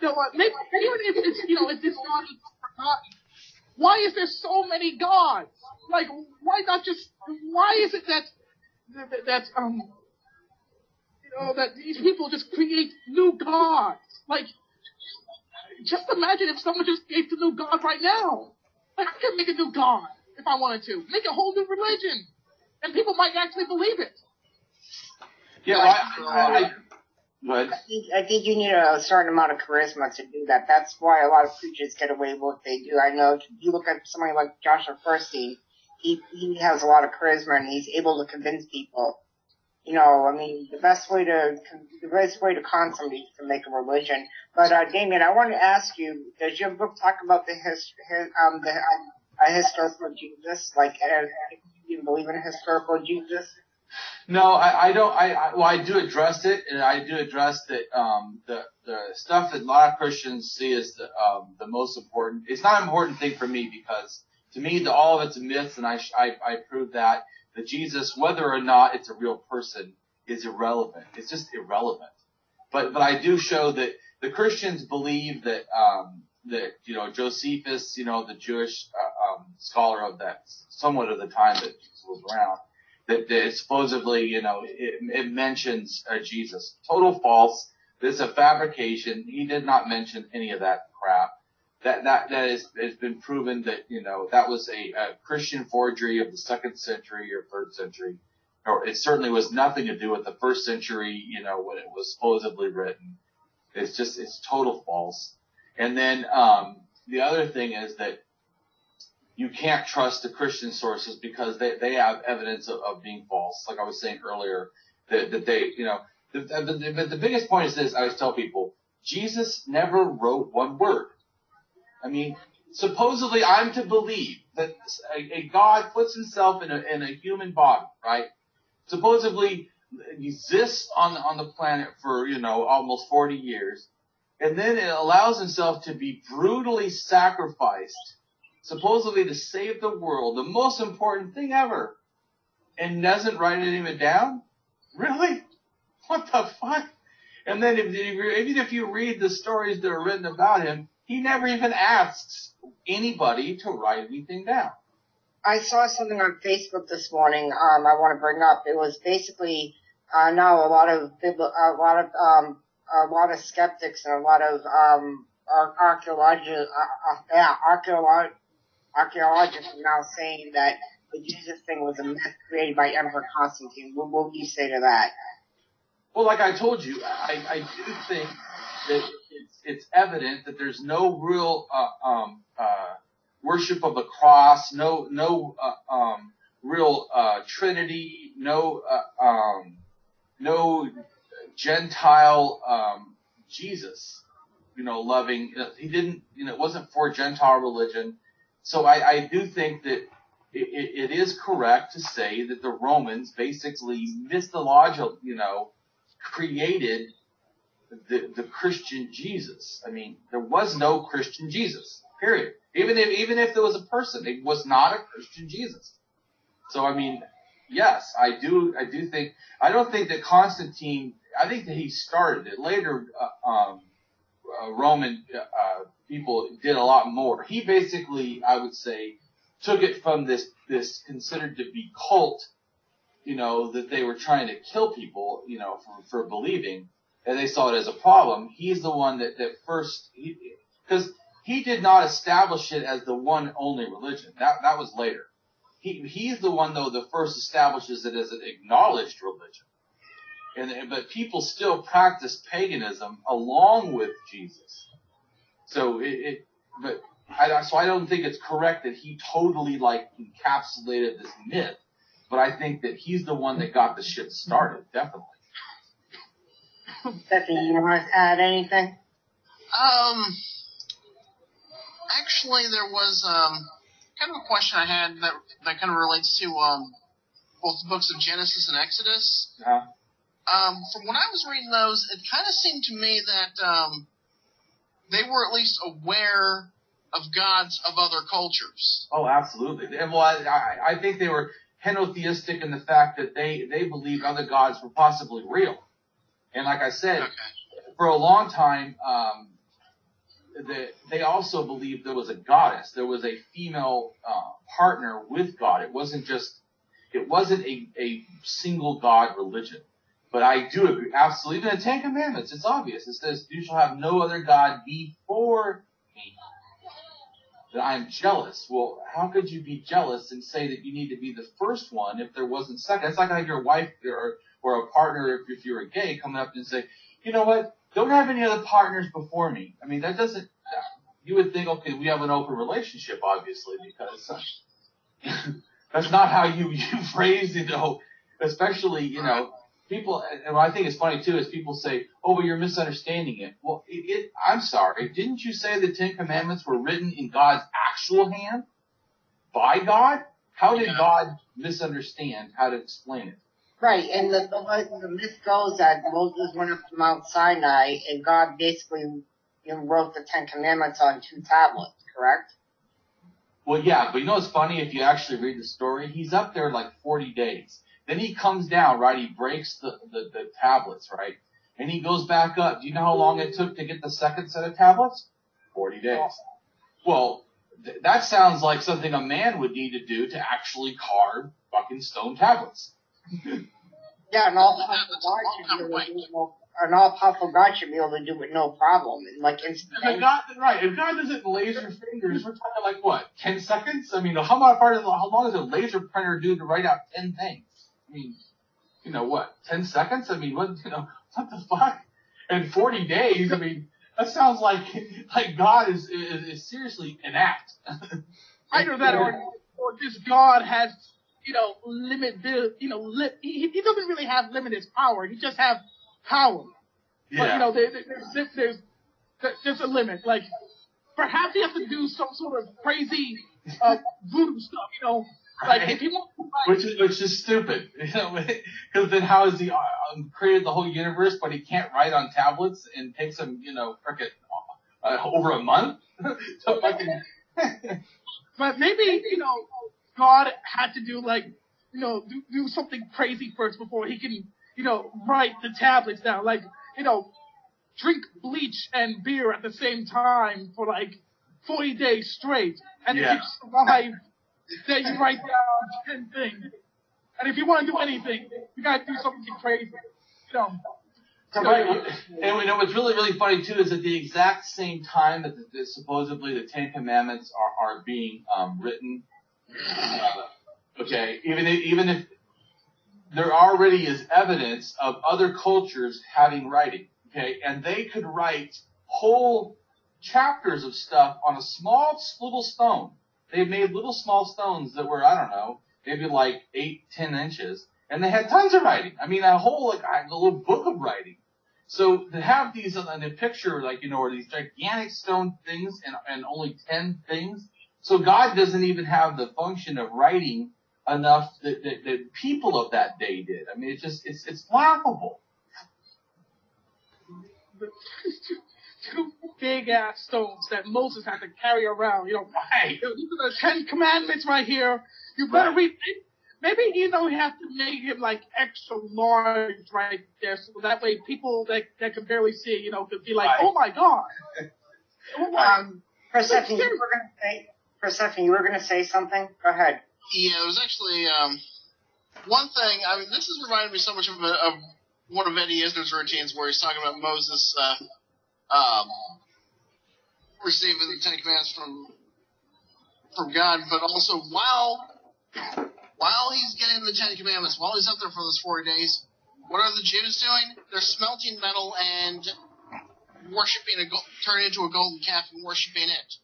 know what? Maybe, even if it's if this God is forgotten, why is there so many gods? Like, why not just? Why is it that that these people just create new gods? Like, just imagine if someone just creates a new god right now. Like, I could make a new god if I wanted to. Make a whole new religion. And people might actually believe it. Yeah, I think you need a certain amount of charisma to do that. That's why a lot of preachers get away with what they do. I know if you look at somebody like Joshua Furstein, he has a lot of charisma and he's able to convince people. You know, I mean, the best way to con somebody is to make a religion. But Damien, I want to ask you: does your book talk about the historical Jesus? Like, do you believe in a historical Jesus? No, I don't. Well, I do address it, and I do address that the stuff that a lot of Christians see as the most important. It's not an important thing for me because to me, all of it's a myth, and I prove that Jesus, whether or not it's a real person, is irrelevant. It's just irrelevant. But I do show that the Christians believe that Josephus, the Jewish scholar of that somewhat of the time that Jesus was around, that supposedly, it mentions Jesus. Total false. This is a fabrication. He did not mention any of that crap. That has been proven that, that was a Christian forgery of the 2nd century or 3rd century. Or it certainly was nothing to do with the 1st century, when it was supposedly written. It's total false. And then, the other thing is that you can't trust the Christian sources because they have evidence of being false. Like I was saying earlier, that they, but the biggest point is this: I always tell people, Jesus never wrote one word. I mean, supposedly I'm to believe that a God puts himself in a human body, right? Supposedly exists on the planet for, almost 40 years, and then it allows himself to be brutally sacrificed, supposedly to save the world, the most important thing ever, and doesn't write it even down? Really? What the fuck? And then even if you read the stories that are written about him, he never even asks anybody to write anything down. I saw something on Facebook this morning. I want to bring up. It was basically now a lot of skeptics and a lot of archaeologists are now saying that the Jesus thing was a myth created by Emperor Constantine. What would you say to that? Well, like I told you, I do think that it's evident that there's no real worship of a cross, no real Trinity, no Gentile Jesus, loving. He didn't, it wasn't for Gentile religion. So I do think that it is correct to say that the Romans basically mythological, created the Christian Jesus. I mean, there was no Christian Jesus, period. Even if there was a person, it was not a Christian Jesus. So, I mean, yes, I do think, I don't think that Constantine, I think that he started it. Later, Roman, people did a lot more. He basically, I would say, took it from this considered to be cult, that they were trying to kill people, for believing, and they saw it as a problem. He's the one that first, because he did not establish it as the one only religion. That was later. He's the one, though, that first establishes it as an acknowledged religion. But people still practice paganism along with Jesus. So so I don't think it's correct that he totally encapsulated this myth. But I think that he's the one that got the shit started, definitely. Stephanie, you want to add anything? Actually, there was kind of a question I had that kind of relates to both the books of Genesis and Exodus. Uh-huh. From when I was reading those, it kind of seemed to me that they were at least aware of gods of other cultures. Oh, absolutely. And well, I think they were henotheistic in the fact that they believed other gods were possibly real. And like I said, for a long time, they also believed there was a goddess. There was a female partner with God. It wasn't a single God religion. But I do agree, absolutely. Even the Ten Commandments, it's obvious. It says, "You shall have no other God before me." That I am jealous. Well, how could you be jealous and say that you need to be the first one if there wasn't second? It's like having your wife or a partner, if you're a gay, coming up and say, "You know what? Don't have any other partners before me." I mean, that doesn't. You would think, okay, we have an open relationship, obviously, because that's not how you phrase it. Especially, people. And what I think is funny too is people say, "Oh, but you're misunderstanding it." Well, I'm sorry. Didn't you say the Ten Commandments were written in God's actual hand by God? How did God misunderstand how to explain it? Right, and the myth goes that Moses went up to Mount Sinai and God basically wrote the Ten Commandments on 2 tablets, correct? Well, yeah, but you know what's funny? If you actually read the story, he's up there like 40 days. Then he comes down, right? He breaks the tablets, right? And he goes back up. Do you know how long it took to get the second set of tablets? 40 days. Well, that sounds like something a man would need to do to actually carve fucking stone tablets. Yeah, and all powerful God should be able to do it no problem. And like If God doesn't laser fingers, we're talking like what, 10 seconds? I mean, how long does a laser printer do to write out 10 things? I mean, 10 seconds? I mean, what the fuck? And 40 days? I mean, that sounds like God is seriously inept. Either that or just God has, he doesn't really have limited power. He just has power. Yeah. But, there's a limit. Like, perhaps he has to do some sort of crazy, voodoo stuff, like if he wants to which is stupid, because then how has he created the whole universe, but he can't write on tablets and takes him, frickin' over a month? But maybe, God had to do do something crazy first before he can, write the tablets down. Like, drink bleach and beer at the same time for 40 days straight. And if you survive, then you write down 10 things. And if you want to do anything, you gotta do something crazy. And what's really, really funny too is at the exact same time that supposedly the Ten Commandments are being written, even if there already is evidence of other cultures having writing, and they could write whole chapters of stuff on a small little stone. They made little small stones that were, I don't know, maybe 8-10 inches, and they had tons of writing. I mean, a whole a little book of writing. So to have these in a picture, or these gigantic stone things and only 10 things. So God doesn't even have the function of writing enough that people of that day did. I mean, it's laughable. Two big ass stones that Moses had to carry around, Right. These are the 10 Commandments right here. You better read. Maybe you have to make him extra large right there, so that way people that can barely see, could be like, right. Oh my God. Persephone, you were gonna say something. Go ahead. Yeah, it was actually one thing. I mean, this has reminded me so much of one of Eddie Izzard's routines, where he's talking about Moses receiving the Ten Commandments from God, but also while he's getting the Ten Commandments, while he's up there for those 40 days, what are the Jews doing? They're smelting metal and turning into a golden calf and worshiping it.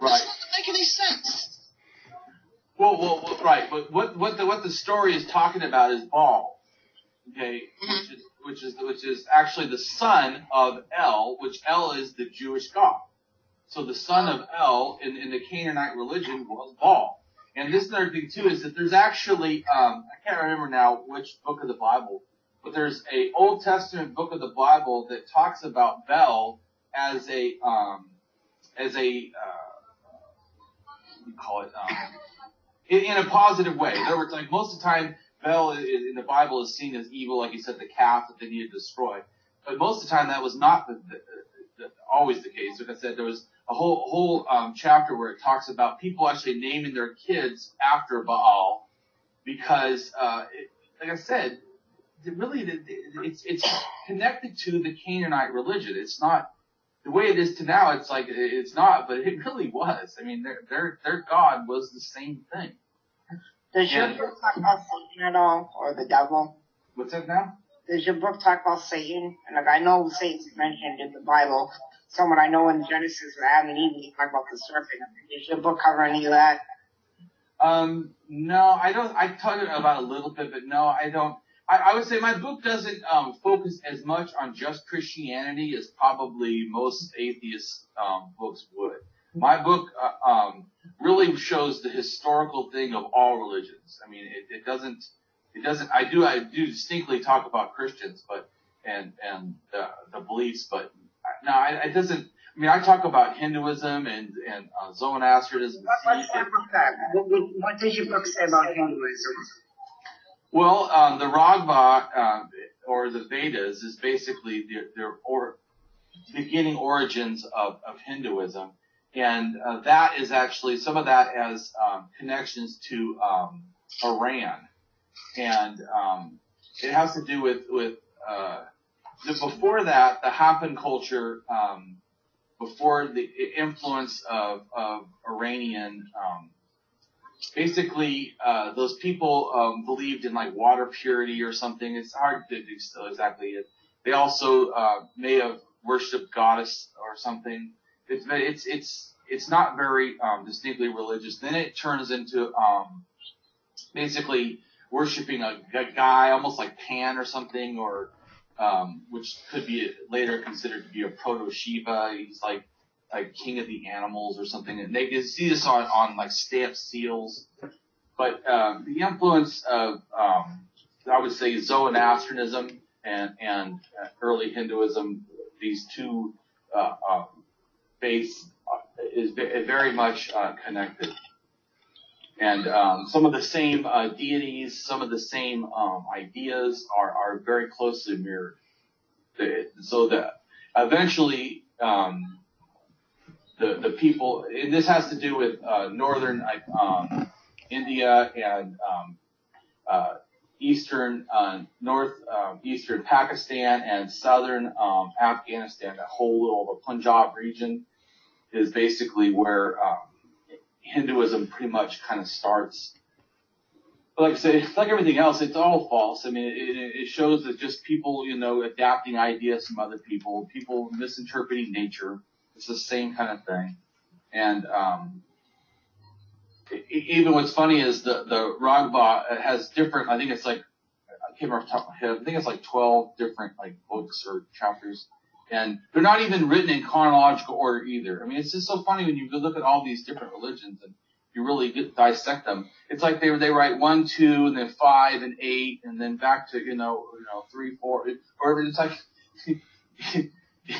Right. This doesn't make any sense. Well, right. But what the story is talking about is Baal, which is actually the son of El, which El is the Jewish god. So the son of El in the Canaanite religion was Baal. And this other thing too is that there's actually I can't remember now which book of the Bible, but there's a Old Testament book of the Bible that talks about Baal as a you call it, in a positive way. In other words, like most of the time, Bel in the Bible is seen as evil, like you said, the calf that they needed to destroy. But most of the time, that was not always the case. Like I said, there was a whole chapter where it talks about people actually naming their kids after Baal because, like I said, it's connected to the Canaanite religion. It's not the way it is to now. It's like it's not, but it really was. I mean, their God was the same thing. Does your book talk about Satan at all, or the devil? What's that now? Does your book talk about Satan? And like I know Satan's mentioned in the Bible. Someone I know in Genesis or Adam and Eve, you talk about the serpent. Does your book cover any of that? No, I don't. I talk about a little bit, but no, I don't. I would say my book doesn't focus as much on just Christianity as probably most atheist books would. My book really shows the historical thing of all religions. I mean, it doesn't. I do distinctly talk about Christians, but and the beliefs, but no, it doesn't. I mean, I talk about Hinduism and Zoroastrianism. What does your book say about Hinduism? Well, the Ragba, or the Vedas, is basically their beginning origins of Hinduism. And that is actually, some of that has connections to Iran. And it has to do with before that, the Hapan culture, before the influence of Iranian basically, those people believed in like water purity or something. It's hard to do still exactly it. They also may have worshipped goddess or something. It's not very distinctly religious. Then it turns into basically worshiping a guy, almost like Pan or something, or which could be later considered to be a proto Shiva. He's like king of the animals or something, and they can see this on like stamped seals. But the influence of I would say Zoroastrianism and early Hinduism, these two faiths is very much connected, and some of the same deities, some of the same ideas are very closely mirrored. So that eventually. The people, and this has to do with northern India and eastern northeastern Pakistan and southern Afghanistan. That whole little Punjab region is basically where Hinduism pretty much kind of starts. But like I say, it's like everything else, it's all false. I mean, it shows that just people, adapting ideas from other people misinterpreting nature. It's the same kind of thing. And even what's funny is the Ragba has different, I think it's like, I can't remember off the top of my head, I think it's like 12 different like books or chapters. And they're not even written in chronological order either. I mean, it's just so funny when you look at all these different religions and you really dissect them. It's like they write 1, 2, and then 5 and 8, and then back to, 3, 4, or it's like,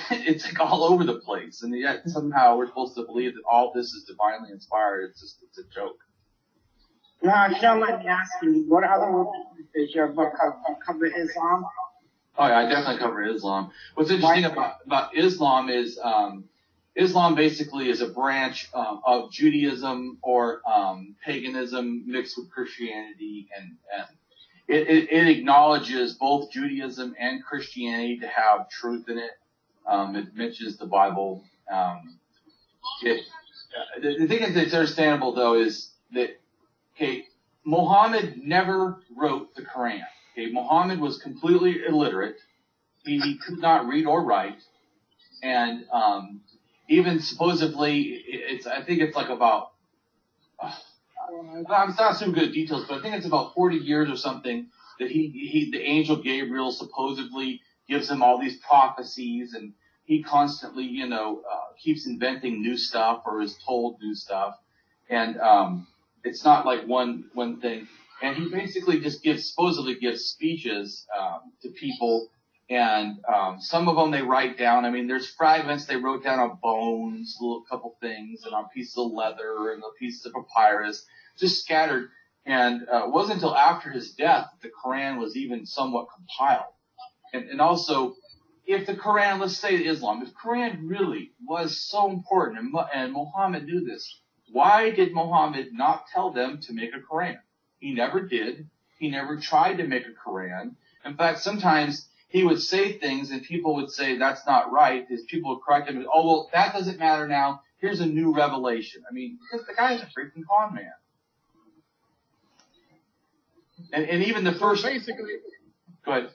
it's like all over the place, and yet somehow we're supposed to believe that all this is divinely inspired. It's a joke. Now, if you don't mind me asking, what other religions does your book cover? Islam? Oh yeah, I definitely cover Islam. What's interesting about Islam is Islam basically is a branch of Judaism or paganism mixed with Christianity, and it acknowledges both Judaism and Christianity to have truth in it. It mentions the Bible. The thing that's understandable, though, is that, Muhammad never wrote the Quran. Muhammad was completely illiterate. He could not read or write. And even supposedly, I think it's like about, I'm not so good at details, but I think it's about 40 years or something that the angel Gabriel supposedly gives him all these prophecies, and he constantly, keeps inventing new stuff or is told new stuff. And it's not like one thing. And he basically just supposedly gives speeches to people And some of them they write down. I mean, there's fragments they wrote down on bones, a little couple things, and on pieces of leather and a piece of papyrus, just scattered. And it wasn't until after his death that the Quran was even somewhat compiled. And also, if the Quran, let's say Islam, if Quran really was so important, and Muhammad knew this, why did Muhammad not tell them to make a Quran? He never did. He never tried to make a Quran. In fact, sometimes he would say things and people would say, that's not right. His people would correct him. Oh, well, that doesn't matter now. Here's a new revelation. I mean, because the guy's a freaking con man. And even the first... Basically... Go ahead.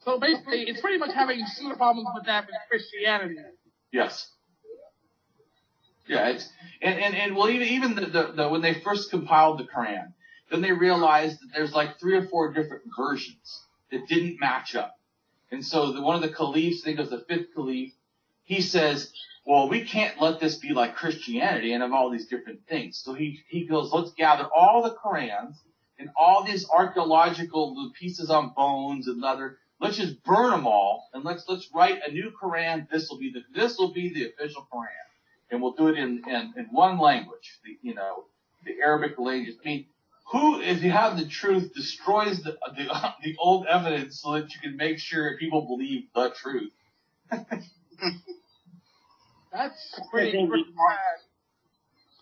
So basically, it's pretty much having similar problems with that with Christianity. Yes. Yeah, it's... And well, even the when they first compiled the Quran, then they realized that there's like 3 or 4 different versions that didn't match up. And so one of the caliphs, I think it was the 5th caliph, he says, well, we can't let this be like Christianity and have all these different things. So he goes, let's gather all the Qurans and all these archaeological pieces on bones and leather. Let's just burn them all and let's write a new Quran. This will be the official Quran. And we'll do it in one language, the Arabic language. I mean, who, if you have the truth, destroys the old evidence so that you can make sure people believe the truth? That's pretty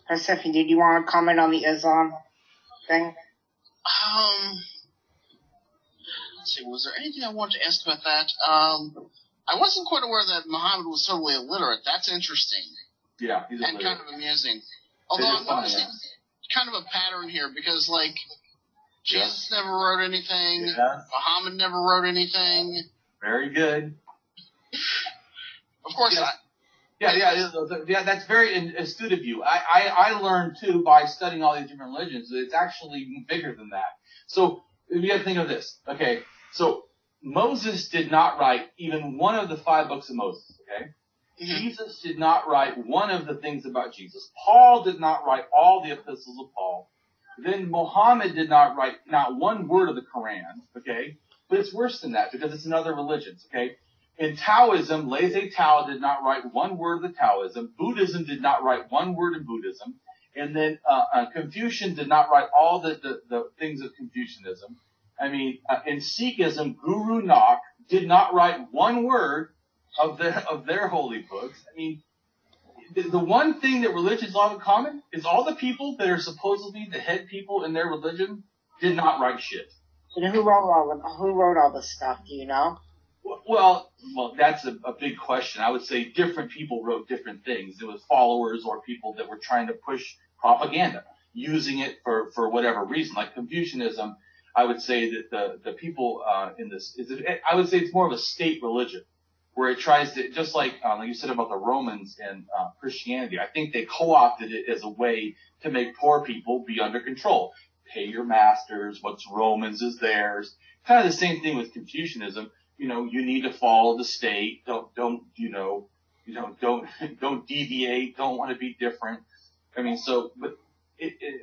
bad. Stephanie, did you want to comment on the Islam thing? Let's see, was there anything I wanted to ask about that? I wasn't quite aware that Muhammad was totally illiterate. That's interesting. Yeah, he's and kind of amusing. Although I'm noticing kind of a pattern here because, like, Jesus never wrote anything. Yeah. Muhammad never wrote anything. Very good. Of course, Yeah, that's very astute of you. I learned, too, by studying all these different religions, that it's actually bigger than that. So, you have to think of this. Okay, so Moses did not write even one of the 5 books of Moses, okay? Mm-hmm. Jesus did not write one of the things about Jesus. Paul did not write all the epistles of Paul. Then Muhammad did not write not one word of the Quran, okay? But it's worse than that because it's in other religions, okay? In Taoism, Laissez Tao did not write one word of the Taoism. Buddhism did not write one word of Buddhism. And then Confucian did not write all the things of Confucianism. I mean, in Sikhism, Guru Nanak did not write one word of their holy books. I mean, the one thing that religions all have in common is all the people that are supposedly the head people in their religion did not write shit. And who wrote all this stuff? Do you know? Well, that's a big question. I would say different people wrote different things. It was followers or people that were trying to push propaganda, using it for whatever reason. Like Confucianism, I would say that the people in this, I would say it's more of a state religion, where it tries to, just like you said about the Romans and Christianity, I think they co-opted it as a way to make poor people be under control. Pay your masters, what's Romans is theirs. Kind of the same thing with Confucianism. You need to follow the state. Don't deviate. Don't want to be different. I mean,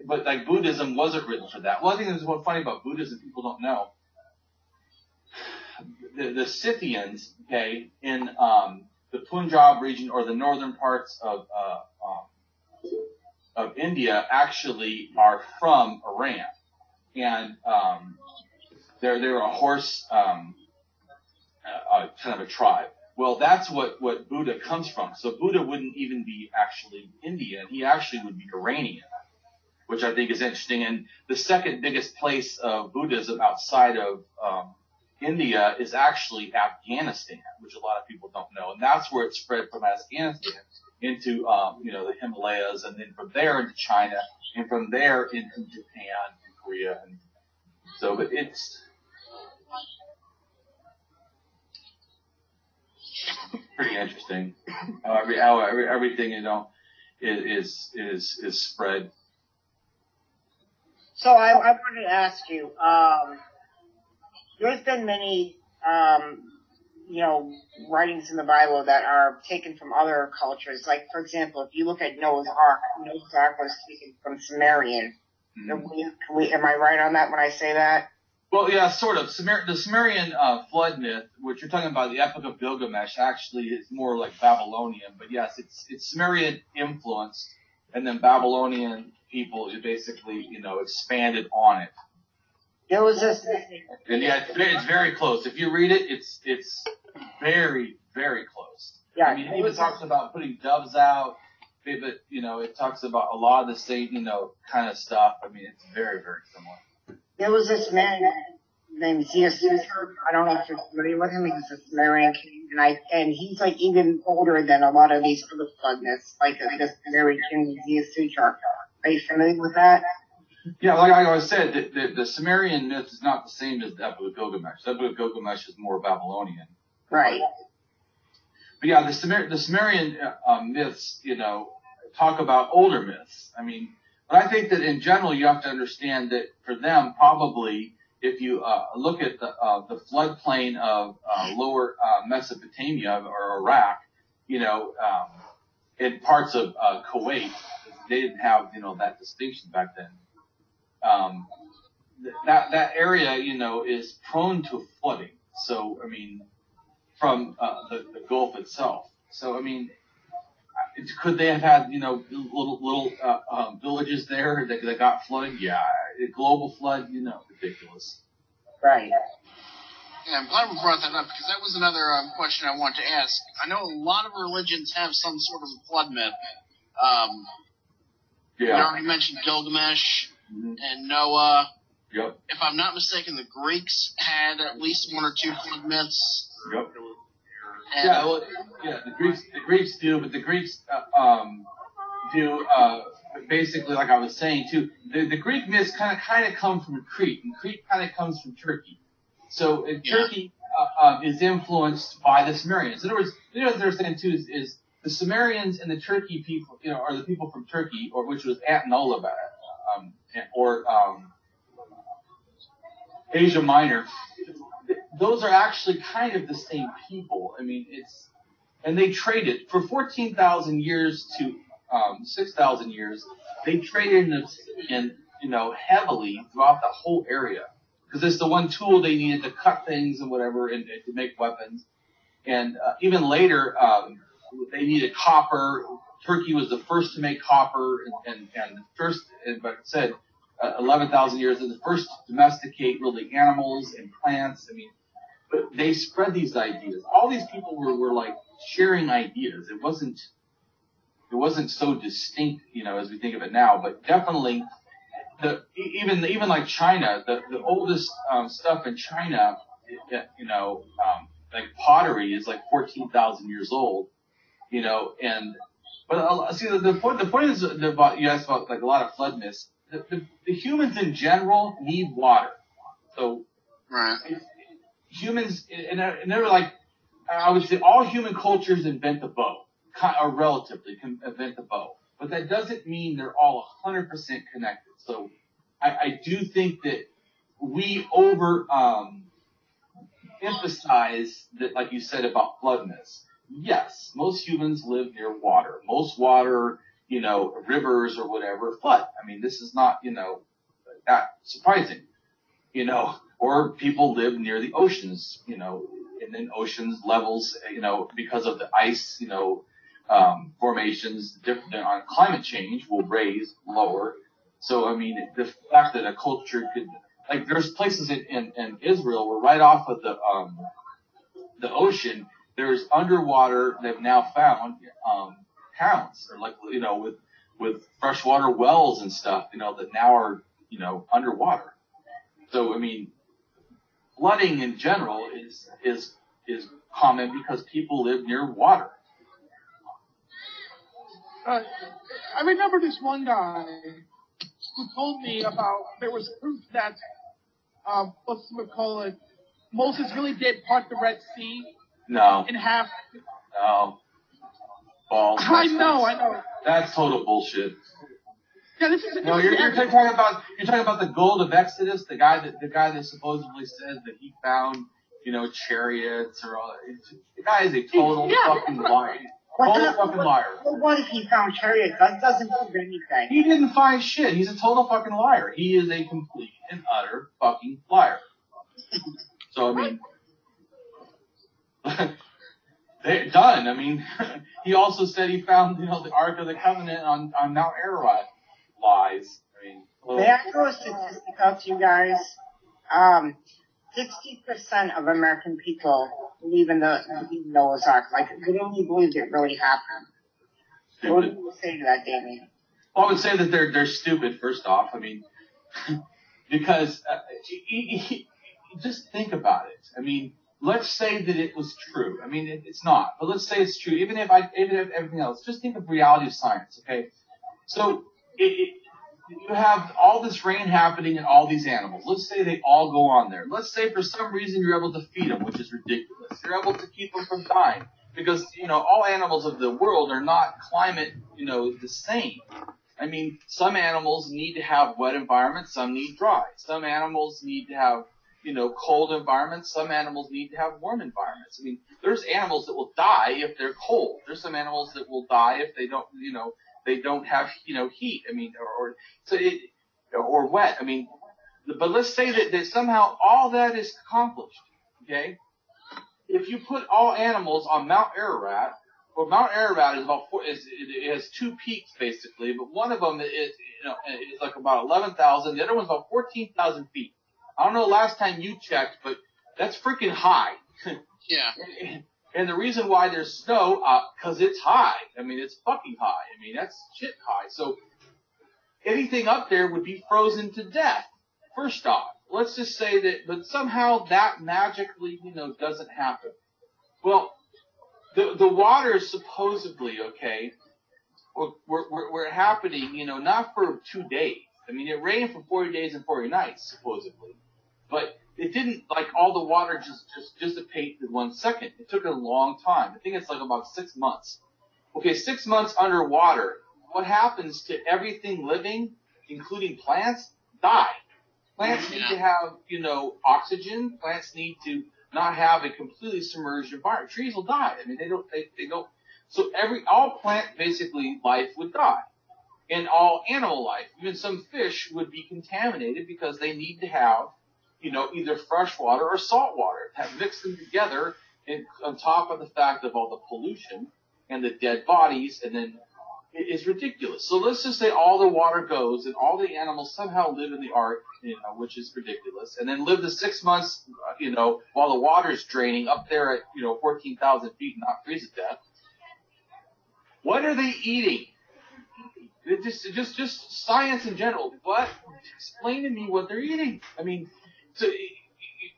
but like Buddhism wasn't written for that. One thing that's what's funny about Buddhism people don't know. The Scythians, okay, in the Punjab region or the northern parts of India actually are from Iran, and they're a horse kind of a tribe. Well, that's what Buddha comes from. So Buddha wouldn't even be actually Indian. He actually would be Iranian, which I think is interesting. And the second biggest place of Buddhism outside of India is actually Afghanistan, which a lot of people don't know. And that's where it spread from Afghanistan into, the Himalayas, and then from there into China, and from there into Japan and Korea. And so, but it's pretty interesting how everything, is spread. So I wanted to ask you, there's been many, writings in the Bible that are taken from other cultures. Like, for example, if you look at Noah's Ark was taken from Sumerian. Mm-hmm. Am I right on that when I say that? Well, yeah, sort of. The Sumerian flood myth, which you're talking about, the Epic of Gilgamesh, actually is more like Babylonian. But yes, it's Sumerian influenced, and then Babylonian people basically, expanded on it. There was this. And yeah, it's very close. If you read it, it's very, very close. Yeah, I mean, it even talks about putting doves out. But, it talks about a lot of the same, kind of stuff. I mean, it's very, very similar. There was this man named Ziosutra. I don't know if you're familiar with him. He's a Sumerian king, and he's like even older than a lot of these other flood myths, like the Sumerian king Ziosutra. Are you familiar with that? Yeah, like I always said, the Sumerian myth is not the same as the Epic of Gilgamesh. The Epic of Gilgamesh is more Babylonian. Right. But yeah, the Sumerian myths, talk about older myths. I mean, but I think that in general you have to understand that for them, probably, if you look at the floodplain of lower Mesopotamia or Iraq, in parts of Kuwait, they didn't have that distinction back then. That area, is prone to flooding. So I mean, from the Gulf itself. So I mean, could they have had little villages there that got flooded? Yeah, a global flood, ridiculous. Right. Yeah, I'm glad we brought that up because that was another question I wanted to ask. I know a lot of religions have some sort of a flood myth. You already mentioned Gilgamesh and Noah. Yep. If I'm not mistaken, the Greeks had at least one or two flood myths. Yep. And The Greeks do, but the Greeks do basically, like I was saying too. The Greek myths kind of come from Crete, and Crete kind of comes from Turkey. So Turkey is influenced by the Sumerians. In other words, what they're saying too is the Sumerians and the Turkey people, are the people from Turkey, or which was Antinola, or Asia Minor. Those are actually kind of the same people. I mean, and they traded for 14,000 years to 6,000 years. They traded heavily throughout the whole area because it's the one tool they needed to cut things and whatever and to make weapons. And even later, they needed copper. Turkey was the first to make copper, and the first, like I said, 11,000 years, and the first to domesticate really animals and plants. I mean, but they spread these ideas. All these people were like sharing ideas. It wasn't so distinct, as we think of it now. But definitely, even like China, the oldest stuff in China, like pottery is like 14,000 years old, But see, the point is about you asked about like a lot of flood myths. The humans in general need water, so right. Humans, and they're like, I would say all human cultures invent the bow, or relatively can invent the bow. But that doesn't mean they're all 100% connected. So I do think that we emphasize that, like you said about flood myths. Yes, most humans live near water. Most water, rivers or whatever flood. I mean, this is not, that surprising, or people live near the oceans, and then oceans levels, because of the ice, formations different on climate change will raise lower. So, I mean, the fact that a culture could, like, there's places in Israel where right off of the ocean, there's underwater, they've now found, towns, or like, with freshwater wells and stuff, that now are, underwater. So, I mean, flooding in general is common because people live near water. I remember this one guy who told me about there was proof that Moses really did part the Red Sea. No. In half. No. Balls. I know. That's total bullshit. Yeah, you're talking about the gold of Exodus, the guy that supposedly says that he found, chariots or all that. The guy is a total fucking liar. Total fucking liar. Well, what if he found chariots? That doesn't prove anything. He didn't find shit. He's a total fucking liar. He is a complete and utter fucking liar. So, I mean, they're done. I mean, he also said he found, the Ark of the Covenant on Mount Ararat. Lies. I mean, may I throw a statistic out to you guys? 60% of American people believe in Noah's Ark. Like, they don't even believe it really happened. Stupid. What do you say to that, Damien? Well, I would say that they're stupid, first off. I mean, because just think about it. I mean, let's say that it was true. I mean, it's not, but let's say it's true. Even if everything else, just think of reality of science, okay? So, you have all this rain happening and all these animals. Let's say they all go on there. Let's say for some reason you're able to feed them, which is ridiculous. You're able to keep them from dying because, all animals of the world are not climate, the same. I mean, some animals need to have wet environments, some need dry. Some animals need to have, cold environments. Some animals need to have warm environments. I mean, there's animals that will die if they're cold. There's some animals that will die if they don't, they don't have, heat. I mean, or wet. I mean, but let's say that somehow all that is accomplished. Okay, if you put all animals on Mount Ararat, well, Mount Ararat is it has two peaks basically, but one of them is like about 11,000. The other one's about 14,000 feet. I don't know the last time you checked, but that's freaking high. Yeah. And the reason why there's snow, cause it's high. I mean, it's fucking high. I mean, that's shit high. So anything up there would be frozen to death. First off, let's just say that, but somehow that magically, doesn't happen. Well, the water is supposedly, okay, we're happening, not for 2 days. I mean, it rained for 40 days and 40 nights, supposedly. But it didn't, like, all the water just dissipate in 1 second. It took a long time. I think it's like about 6 months. Okay, 6 months underwater. What happens to everything living, including plants? Die. Plants need to have, oxygen. Plants need to not have a completely submerged environment. Trees will die. I mean, they don't. So all plant basically life would die. And all animal life, even some fish would be contaminated because they need to have, either fresh water or salt water. Mix them together and on top of the fact of all the pollution and the dead bodies, and then it's ridiculous. So let's just say all the water goes and all the animals somehow live in the ark, which is ridiculous, and then live the 6 months, while the water's draining up there at, 14,000 feet and not freeze to death. What are they eating? Just science in general. What? Explain to me what they're eating. I mean, so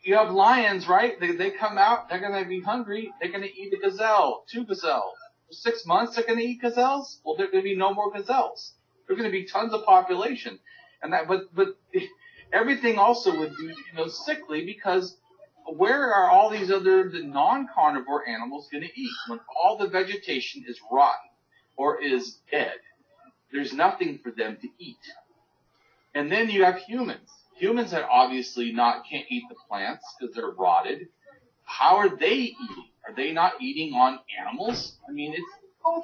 you have lions, right? They come out, they're going to be hungry, they're going to eat a gazelle, 2 gazelles. For 6 months, they're going to eat gazelles? Well, there are going to be no more gazelles. There are going to be tons of population. And but everything also would be, sickly, because where are all these other non-carnivore animals going to eat when all the vegetation is rotten or is dead? There's nothing for them to eat. And then you have humans. Humans that obviously can't eat the plants because they're rotted. How are they eating? Are they not eating on animals? I mean,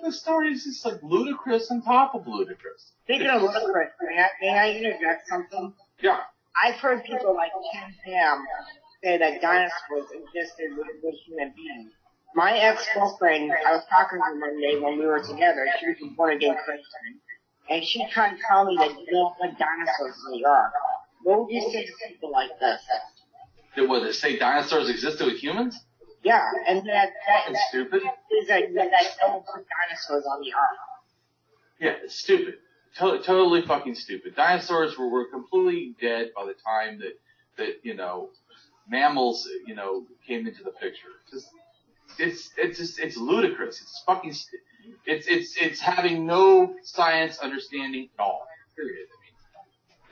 the story is just like ludicrous on top of ludicrous. Speaking of ludicrous, may I interject something? Yeah. I've heard people like Ken Ham say that dinosaurs existed with human beings. My ex-girlfriend, I was talking to her one day when we were together. She was a born-again Christian. And she tried to tell me that you don't put dinosaurs in the ark. What would you say to people like this? They say dinosaurs existed with humans? Yeah, and that is stupid. Is that don't put dinosaurs on the ark. Yeah, it's stupid. Totally fucking stupid. Dinosaurs were completely dead by the time that mammals, came into the picture. It's ludicrous. It's fucking it's having no science understanding at all. Period.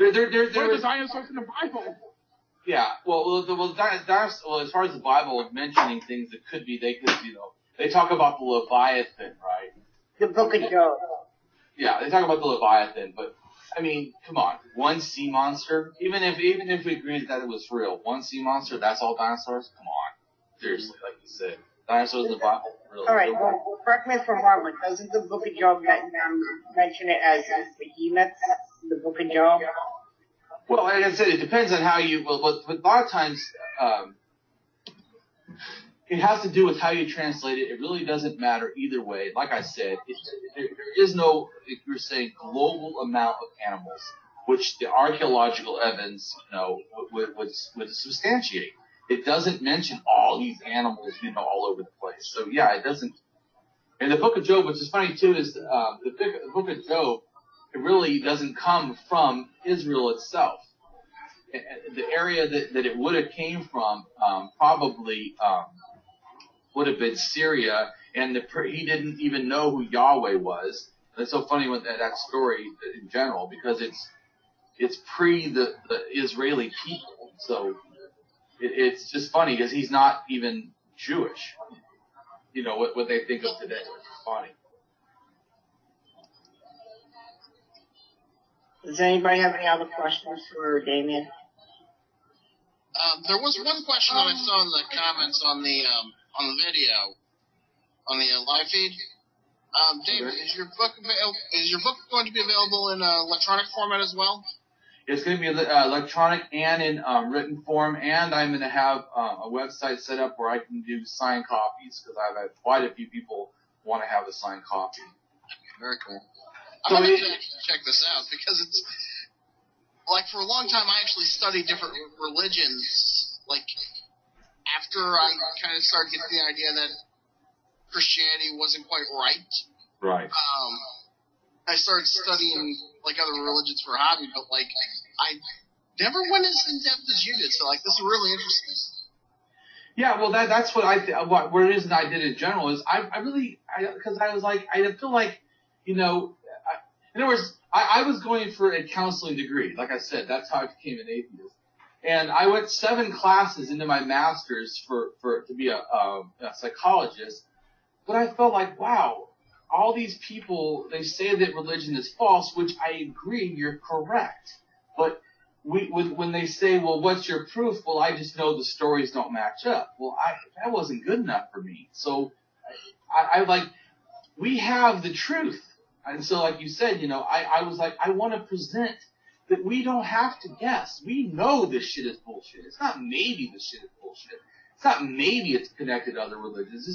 I mean, what are the dinosaurs in the Bible? Yeah, as far as the Bible mentioning things that could be, they talk about the Leviathan, right? The Book of Job. Yeah, they talk about the Leviathan, but I mean, come on, one sea monster. Even if we agreed that it was real, one sea monster, that's all dinosaurs. Come on, seriously, like you said, dinosaurs in the Bible. Really, all right, well, correct me if I'm wrong, but doesn't the Book of Job mention it as behemoths? The Book of Job. Well, like I said, it depends on how you. But a lot of times, it has to do with how you translate it. It really doesn't matter either way. Like I said, there is no, if you're saying, global amount of animals, which the archaeological evidence, would substantiate. It doesn't mention all these animals, all over the place. So yeah, it doesn't. In the Book of Job, which is funny too, is the Book of Job, it really doesn't come from Israel itself. The area that it would have came from probably would have been Syria, and he didn't even know who Yahweh was. It's so funny with that story in general, because it's pre the Israeli people, so it's just funny because he's not even Jewish. What they think of today, which is funny. Does anybody have any other questions for Damien? There was one question that I saw in the comments on the video, on the live feed. David, is your book going to be available in electronic format as well? It's going to be electronic and in written form, and I'm going to have a website set up where I can do signed copies, because I've had quite a few people want to have a signed copy. Very cool. I'm going to check this out, because it's, like, for a long time I actually studied different religions, like, after I kind of started getting the idea that Christianity wasn't quite right. Right. I started studying, like, other religions for a hobby, but, like, I never went as in-depth as you did, so, like, this is really interesting. Yeah, well, that's what what the reason I did in general is because I was like, I feel like, in other words, I was going for a counseling degree. Like I said, that's how I became an atheist. And I went 7 classes into my master's to be a psychologist, but I felt like, wow, all these people, they say that religion is false, which I agree, you're correct. But when they say, well, what's your proof? Well, I just know the stories don't match up. Well, that wasn't good enough for me. So I like, we have the truth. And so, like you said, I was like, I want to present that we don't have to guess. We know this shit is bullshit. It's not maybe this shit is bullshit. It's not maybe it's connected to other religions.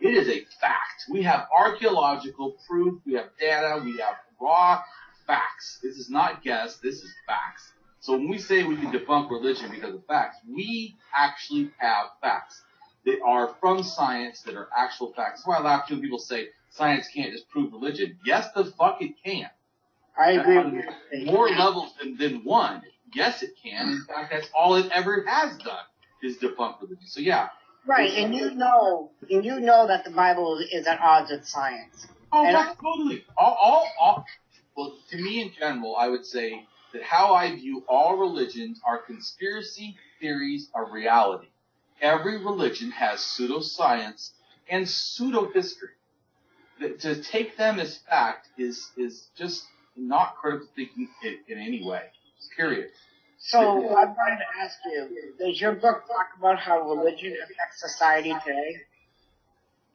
It is a fact. We have archaeological proof. We have data. We have raw facts. This is not guess. This is facts. So when we say we can debunk religion because of facts, we actually have facts that are from science, that are actual facts. That's why I laugh when people say science can't just prove religion. Yes, the fuck it can. I agree with you. More levels than one. Yes, it can. In fact, that's all it ever has done is debunk religion. So yeah. Right, and you know that the Bible is at odds with science. Oh, totally. Well, to me in general, I would say that how I view all religions are conspiracy theories of reality. Every religion has pseudoscience and pseudo-history. To take them as fact is just not critical thinking in any way. Period. So I wanted to ask you, does your book talk about how religion affects society today?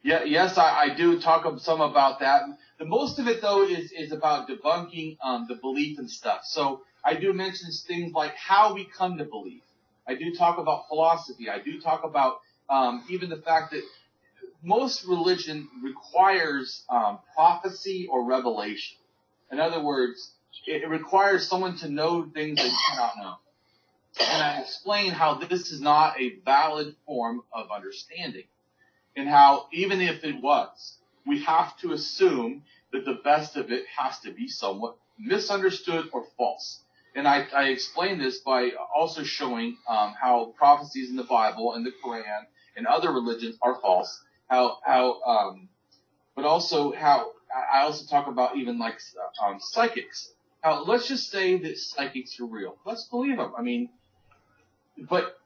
Yeah, yes, I do talk some about that. The most of it, though, is about debunking the belief and stuff. So I do mention things like how we come to belief. I do talk about philosophy. I do talk about even the fact that most religion requires prophecy or revelation. In other words, it requires someone to know things they cannot know. And I explain how this is not a valid form of understanding. And how, even if it was, we have to assume that the best of it has to be somewhat misunderstood or false. And I explain this by also showing how prophecies in the Bible and the Quran and other religions are false. But also how I also talk about even like psychics. How let's just say that psychics are real. Let's believe them. I mean, but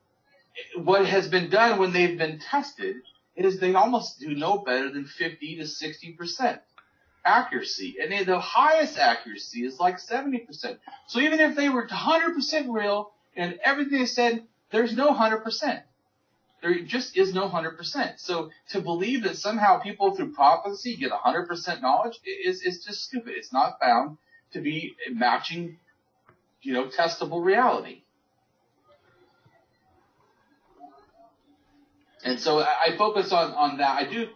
what has been done when they've been tested is they almost do no better than 50 to 60% accuracy. And the highest accuracy is like 70%. So even if they were 100% real and everything they said, there's no 100%. There just is no 100%. So to believe that somehow people through prophecy get 100% knowledge is just stupid. It's not found to be matching, testable reality. And so I focus on that. I do,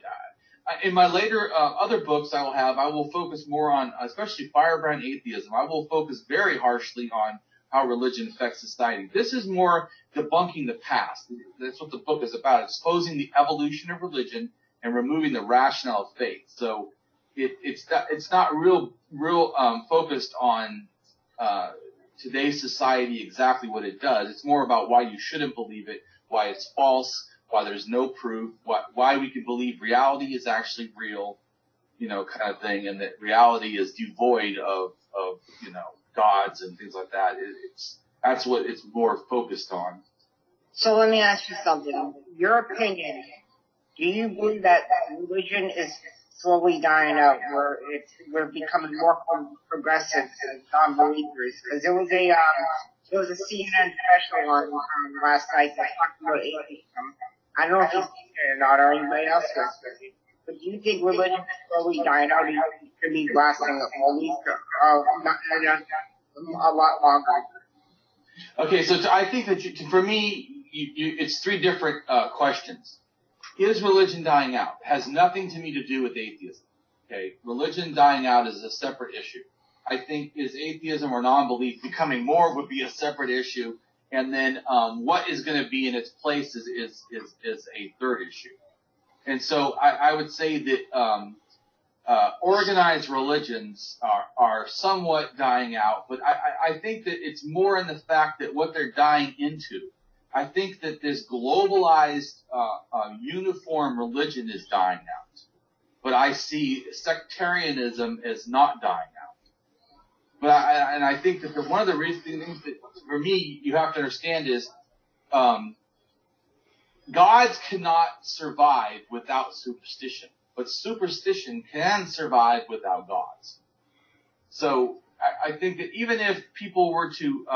in my later, other books I will focus more on, especially firebrand atheism. I will focus very harshly on how religion affects society. This is more debunking the past. That's what the book is about, exposing the evolution of religion and removing the rationale of faith. So it's not real focused on today's society exactly what it does. It's more about why you shouldn't believe it, why it's false, why there's no proof, why we can believe reality is actually real, kind of thing, and that reality is devoid of gods and things like that. That's what it's more focused on. So let me ask you something. Your opinion, do you believe that religion is slowly dying out, where we're becoming more progressive as non-believers? Because there was a CNN special on last night that talked about atheism. I don't know if you've seen it or not, or anybody else has. But do you think religion is slowly dying out, or do you think it could be lasting a week, a lot longer? Okay, so I think that for me, it's three different questions. Is religion dying out? Has nothing to me to do with atheism. Okay, religion dying out is a separate issue. I think is atheism or non-belief becoming more would be a separate issue, and then what is going to be in its place is a third issue. And so I would say that organized religions are somewhat dying out, but I think that it's more in the fact that what they're dying into. I think that this globalized, uniform religion is dying out. But I see sectarianism as not dying out. But I think that one of the things that, for me, you have to understand is, gods cannot survive without superstition. But superstition can survive without gods. So I think that even if people were to,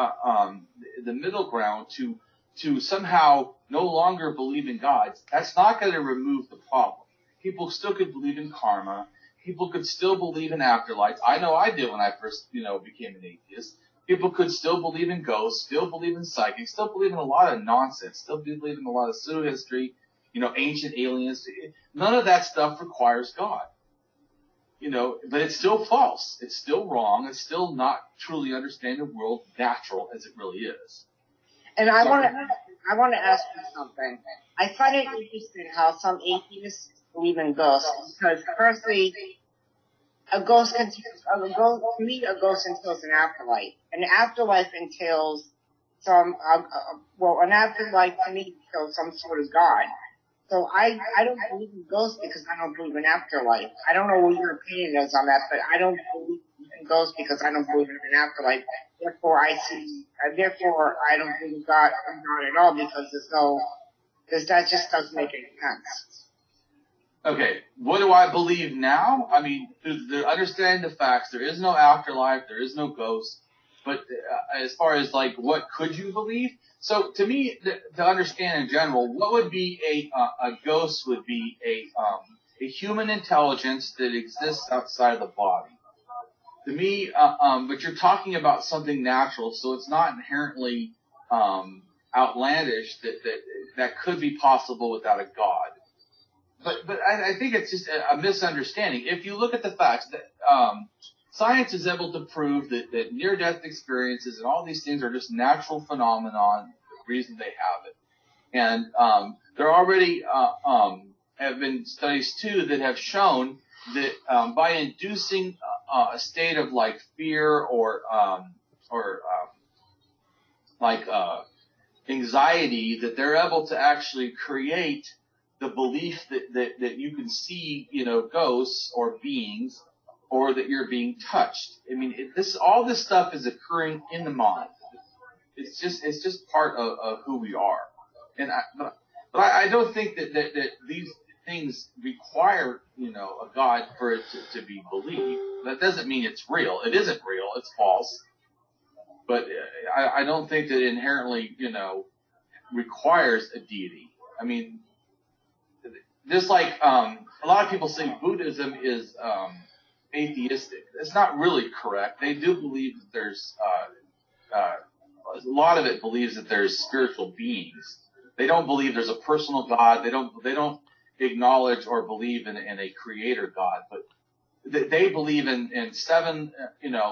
the middle ground to somehow no longer believe in gods, that's not going to remove the problem. People still could believe in karma. People could still believe in afterlife. I know I did when I first, became an atheist. People could still believe in ghosts, still believe in psychics, still believe in a lot of nonsense, still believe in a lot of pseudo-history, ancient aliens. None of that stuff requires God. But it's still false. It's still wrong. It's still not truly understanding the world natural as it really is. And I want to ask you something. I find it interesting how some atheists believe in ghosts, because firstly, a ghost entails an afterlife. An afterlife entails an afterlife to me entails some sort of God. So I don't believe in ghosts because I don't believe in afterlife. I don't know what your opinion is on that, but I don't believe in ghosts because I don't believe in an afterlife. Therefore, I don't believe in God at all, because that just doesn't make any sense. Okay, what do I believe now? I mean, through understanding the facts, there is no afterlife, there is no ghost. But as far as what could you believe? So to me, to understand in general, what would be a ghost would be a human intelligence that exists outside of the body. To me, but you're talking about something natural, so it's not inherently outlandish that could be possible without a God. But I think it's just a misunderstanding. If you look at the facts, that science is able to prove that near-death experiences and all these things are just natural phenomenon, the reason they have it. And there already have been studies too that have shown that by inducing a state of fear or anxiety, that they're able to actually create the belief that you can see, ghosts or beings, or that you're being touched. I mean, all this stuff is occurring in the mind. It's just part of who we are. And but I don't think that these things require, a God for it to be believed. That doesn't mean it's real. It isn't real. It's false. But I don't think that it inherently, requires a deity. I mean, just like a lot of people say Buddhism is atheistic. That's not really correct. They do believe that there's a lot of it believes that there's spiritual beings. They don't believe there's a personal God. They don't acknowledge or believe in a creator God, but they believe in 7,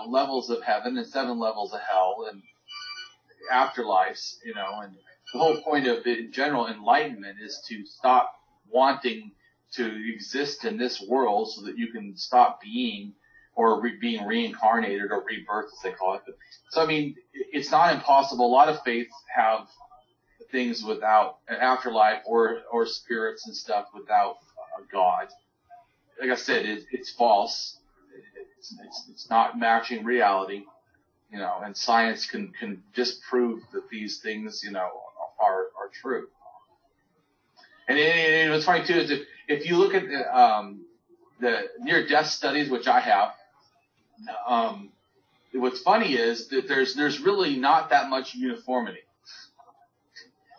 levels of heaven and 7 levels of hell and afterlives, and the whole point of in general enlightenment is to stop wanting to exist in this world so that you can stop being or being reincarnated or rebirth, as they call it. So, I mean, it's not impossible. A lot of faiths have things without an afterlife or spirits and stuff without a God. Like I said, it's false. It's not matching reality, and science can disprove that these things, are true. And what's funny too is if you look at the near-death studies, which I have, what's funny is that there's really not that much uniformity.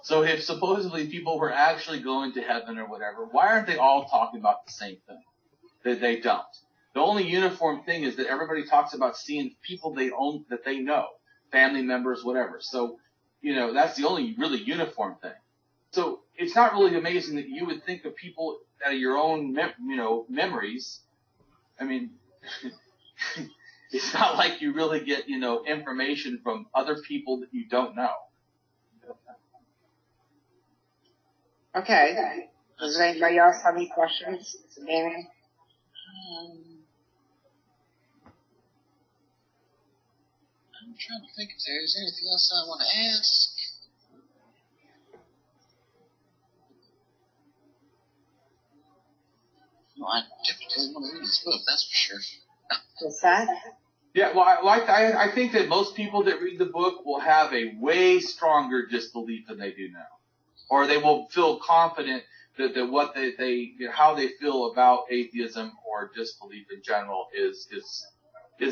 So if supposedly people were actually going to heaven or whatever, why aren't they all talking about the same thing? They don't. The only uniform thing is that everybody talks about seeing people that they know, family members, whatever. So, that's the only really uniform thing. So it's not really amazing that you would think of people out of your own, memories. I mean, it's not like you really get, information from other people that you don't know. Okay. Does anybody else have any questions? Damien? I'm trying to think if there's anything else I want to ask. No, I definitely want to read this book, that's for sure. What's that? Yeah, well, I think that most people that read the book will have a way stronger disbelief than they do now. Or they will feel confident that what they how they feel about atheism or disbelief in general is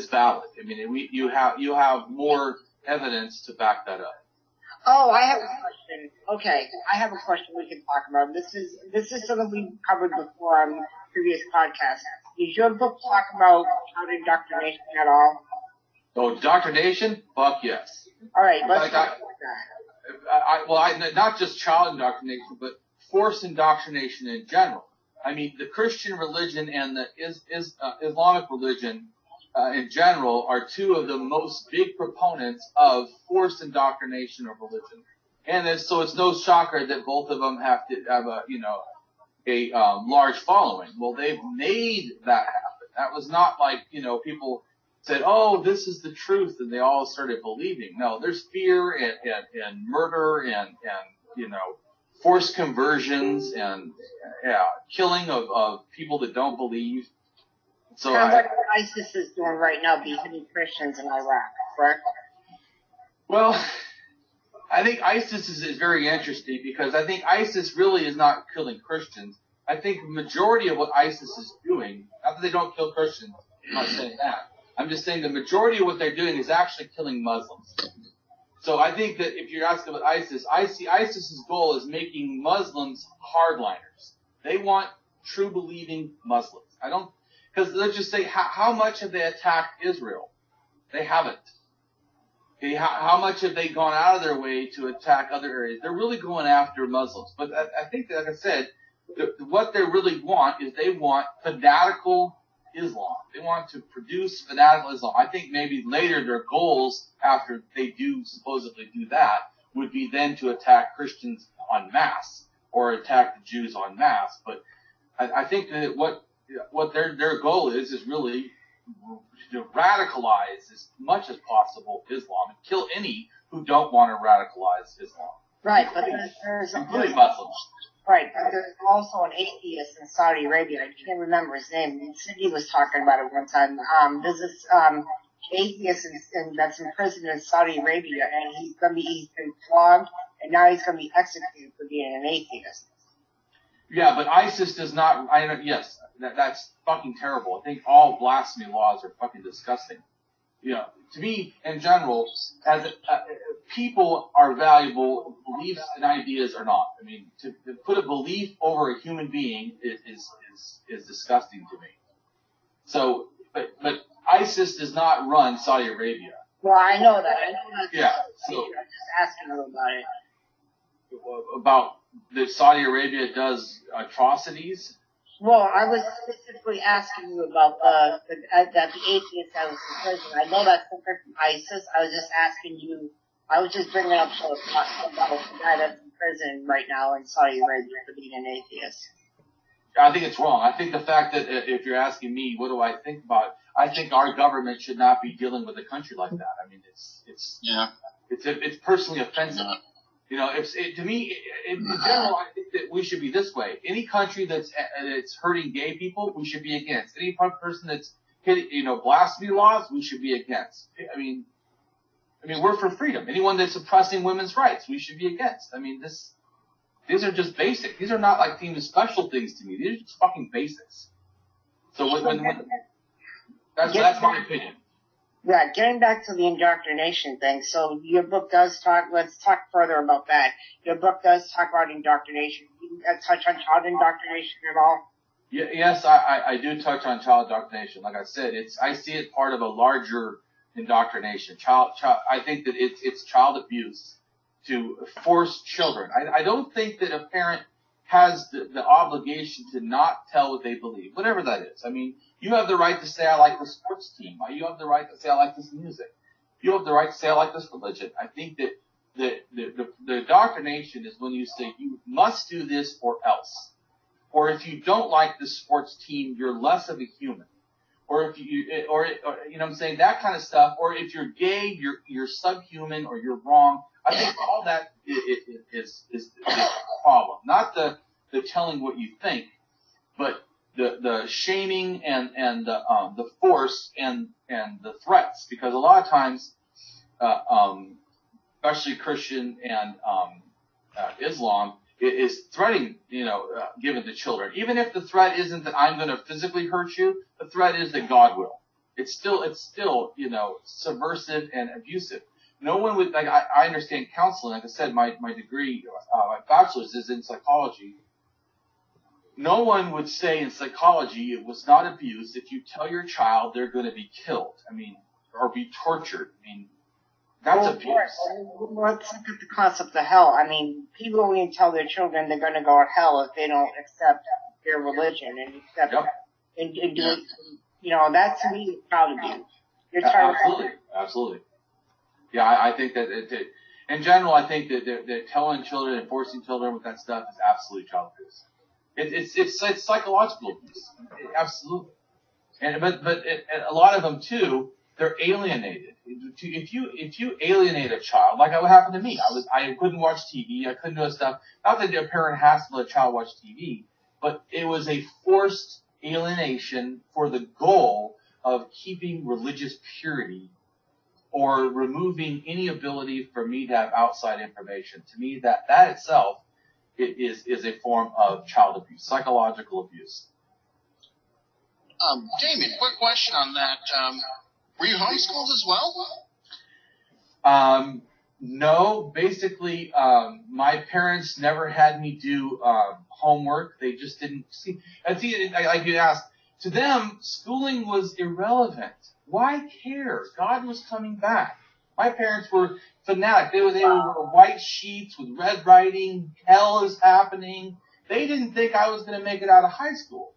valid. I mean, you have more evidence to back that up. Oh, I have a question. Okay, I have a question we can talk about. This is something we covered before on previous podcasts. Does your book talk about child indoctrination at all? Oh, indoctrination? Fuck yes. All right, let's talk about that. Not just child indoctrination, but forced indoctrination in general. I mean, the Christian religion and the Islamic religion in general are two of the most big proponents of forced indoctrination of religion. And so it's no shocker that both of them have to have a large following. Well, they've made that happen. That was not like, people said, oh, this is the truth, and they all started believing. No, there's fear and murder and forced conversions and killing of people that don't believe. So sounds like what ISIS is doing right now, beheading Christians in Iraq, correct? Well, I think ISIS is very interesting because I think ISIS really is not killing Christians. I think the majority of what ISIS is doing, not that they don't kill Christians, I'm not saying that. I'm just saying the majority of what they're doing is actually killing Muslims. So I think that if you're asking about ISIS, I see ISIS's goal is making Muslims hardliners. They want true believing Muslims. Because let's just say, how much have they attacked Israel? They haven't. Okay, how much have they gone out of their way to attack other areas? They're really going after Muslims. But I think that, like I said, what they really want is they want fanatical Islam. They want to produce fanatical Islam. I think maybe later their goals, after they do supposedly do that, would be then to attack Christians en masse or attack the Jews en masse. But I think that what their goal is really to radicalize as much as possible Islam and kill any who don't want to radicalize Islam. Right, but there's including Muslims. Right, but there's also an atheist in Saudi Arabia. I can't remember his name. Sidney was talking about it one time. There's this atheist that's in prison in Saudi Arabia, and he's been flogged, and now he's going to be executed for being an atheist. Yeah, but ISIS does not. Yes, that's fucking terrible. I think all blasphemy laws are fucking disgusting. To me, in general, as people are valuable, beliefs and ideas are not. I mean, to put a belief over a human being is disgusting to me. So, but ISIS does not run Saudi Arabia. Well, I know that. Yeah. So, I'm just asking her about it. about that Saudi Arabia does atrocities. Well, I was specifically asking you about that the atheist that was in prison. I know that's different from ISIS. I was just asking you. I was just bringing up about the guy that's in prison right now in Saudi Arabia for being an atheist. I think it's wrong. I think the fact that if you're asking me, what do I think about it? I think our government should not be dealing with a country like that. I mean, it's personally offensive. You know, to me, in general, I think that we should be this way. Any country that's hurting gay people, we should be against. Any person that's blasphemy laws, we should be against. I mean, we're for freedom. Anyone that's suppressing women's rights, we should be against. I mean, these are just basic. These are not like things special things to me. These are just fucking basics. So that's my opinion. Yeah, getting back to the indoctrination thing. So your book does talk. Let's talk further about that. Your book does talk about indoctrination. You touch on child indoctrination at all? Yeah, yes, I do touch on child indoctrination. Like I said, I see it part of a larger indoctrination. I think that it's child abuse to force children. I don't think that a parent has the obligation to not tell what they believe, whatever that is. I mean, you have the right to say I like the sports team. You have the right to say I like this music. You have the right to say I like this religion. I think that the indoctrination is when you say you must do this or else. Or if you don't like the sports team, you're less of a human. Or if you know what I'm saying, that kind of stuff. Or if you're gay, you're subhuman or you're wrong. I think all that is a problem. Not the telling what you think, but the shaming and the force and the threats. Because a lot of times, especially Christian and Islam, is threatening, given to children. Even if the threat isn't that I'm going to physically hurt you, the threat is that God will. It's still subversive and abusive. No one would, like, I understand counseling. Like I said, my degree, my bachelor's is in psychology. No one would say in psychology it was not abuse if you tell your child they're going to be killed. I mean, or be tortured. I mean, that's abuse. Let's look at the concept of hell. I mean, people don't even tell their children they're going to go to hell if they don't accept their religion and accept and do that's to me child abuse. Absolutely. Yeah, I think that in general, I think that telling children and forcing children with that stuff is absolutely child abuse. It's psychological abuse, absolutely. But a lot of them too, they're alienated. If you alienate a child, like what happened to me, I couldn't watch TV, I couldn't do stuff. Not that a parent has to let a child watch TV, but it was a forced alienation for the goal of keeping religious purity or removing any ability for me to have outside information. To me, that itself is a form of child abuse, psychological abuse. Damien, quick question on that. Were you homeschooled as well? No. Basically, my parents never had me do homework. They just didn't see. Like you asked, to them, schooling was irrelevant. Why care? God was coming back. My parents were fanatic. They would wear white sheets with red writing. Hell is happening. They didn't think I was going to make it out of high school.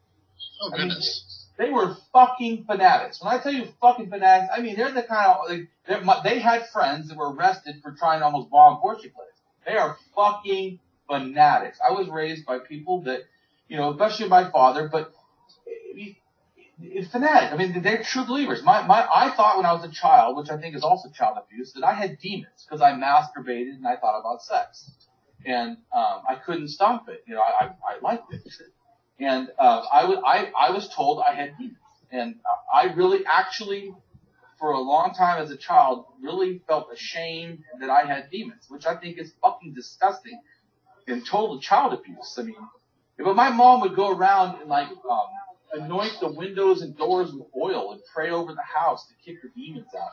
Oh, goodness. They were fucking fanatics. When I tell you fucking fanatics, I mean, they're the kind of, they had friends that were arrested for trying to almost bomb abortion clinics. They are fucking fanatics. I was raised by people that, especially my father, but fanatic. I mean, they're true believers. I thought when I was a child, which I think is also child abuse, that I had demons because I masturbated and I thought about sex. And, I couldn't stop it. I liked it. And, I was told I had demons. And I really actually, for a long time as a child, really felt ashamed that I had demons, which I think is fucking disgusting and total child abuse. I mean, but my mom would go around and anoint the windows and doors with oil and pray over the house to kick the demons out.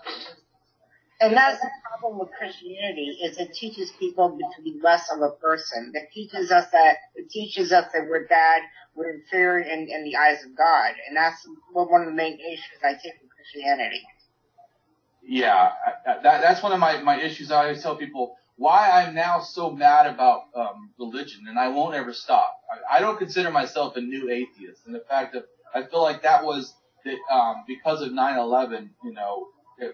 And that's the problem with Christianity, is it teaches people to be less of a person. It teaches us that we're bad, we're inferior in the eyes of God. And that's one of the main issues I take with Christianity. Yeah, that's one of my issues. I always tell people, why I'm now so mad about religion, and I won't ever stop. I don't consider myself a new atheist, and the fact that I feel like that was because of 9/11, you know,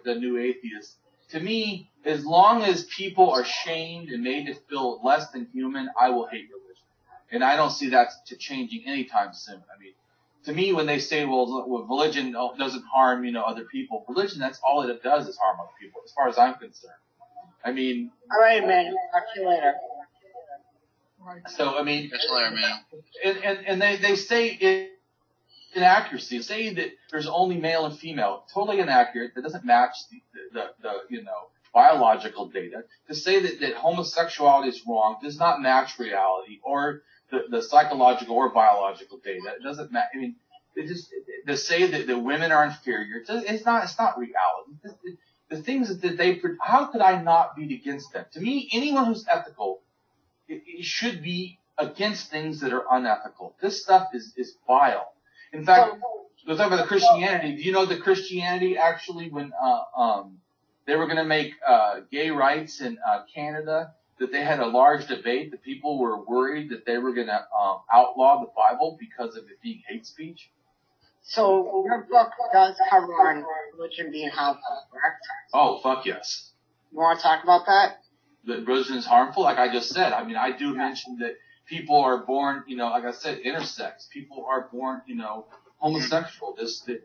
the new atheist. To me, as long as people are shamed and made to feel less than human, I will hate religion, and I don't see that changing anytime soon. I mean, to me, when they say, well, religion doesn't harm, you know, other people, religion, that's all it does is harm other people, as far as I'm concerned. I mean, all right, man. Talk to you later. So I mean, catch you later, man. And they say inaccuracy, say that there's only male and female, totally inaccurate. That doesn't match the you know, biological data. To say that homosexuality is wrong does not match reality or the psychological or biological data. It doesn't match. I mean, to say that women are inferior, it's not reality. The things that they, how could I not be against them? To me, anyone who's ethical, it should be against things that are unethical. This stuff is vile. In fact, we're talking about the Christianity. Do you know that Christianity actually, when they were going to make gay rights in Canada, that they had a large debate, that people were worried that they were going to outlaw the Bible because of it being hate speech? So your book does cover on religion being harmful, correct? Oh, fuck yes. You want to talk about that? That religion is harmful, like I just said. I mean, I do mention that people are born, you know, like I said, intersex. People are born, you know, homosexual. The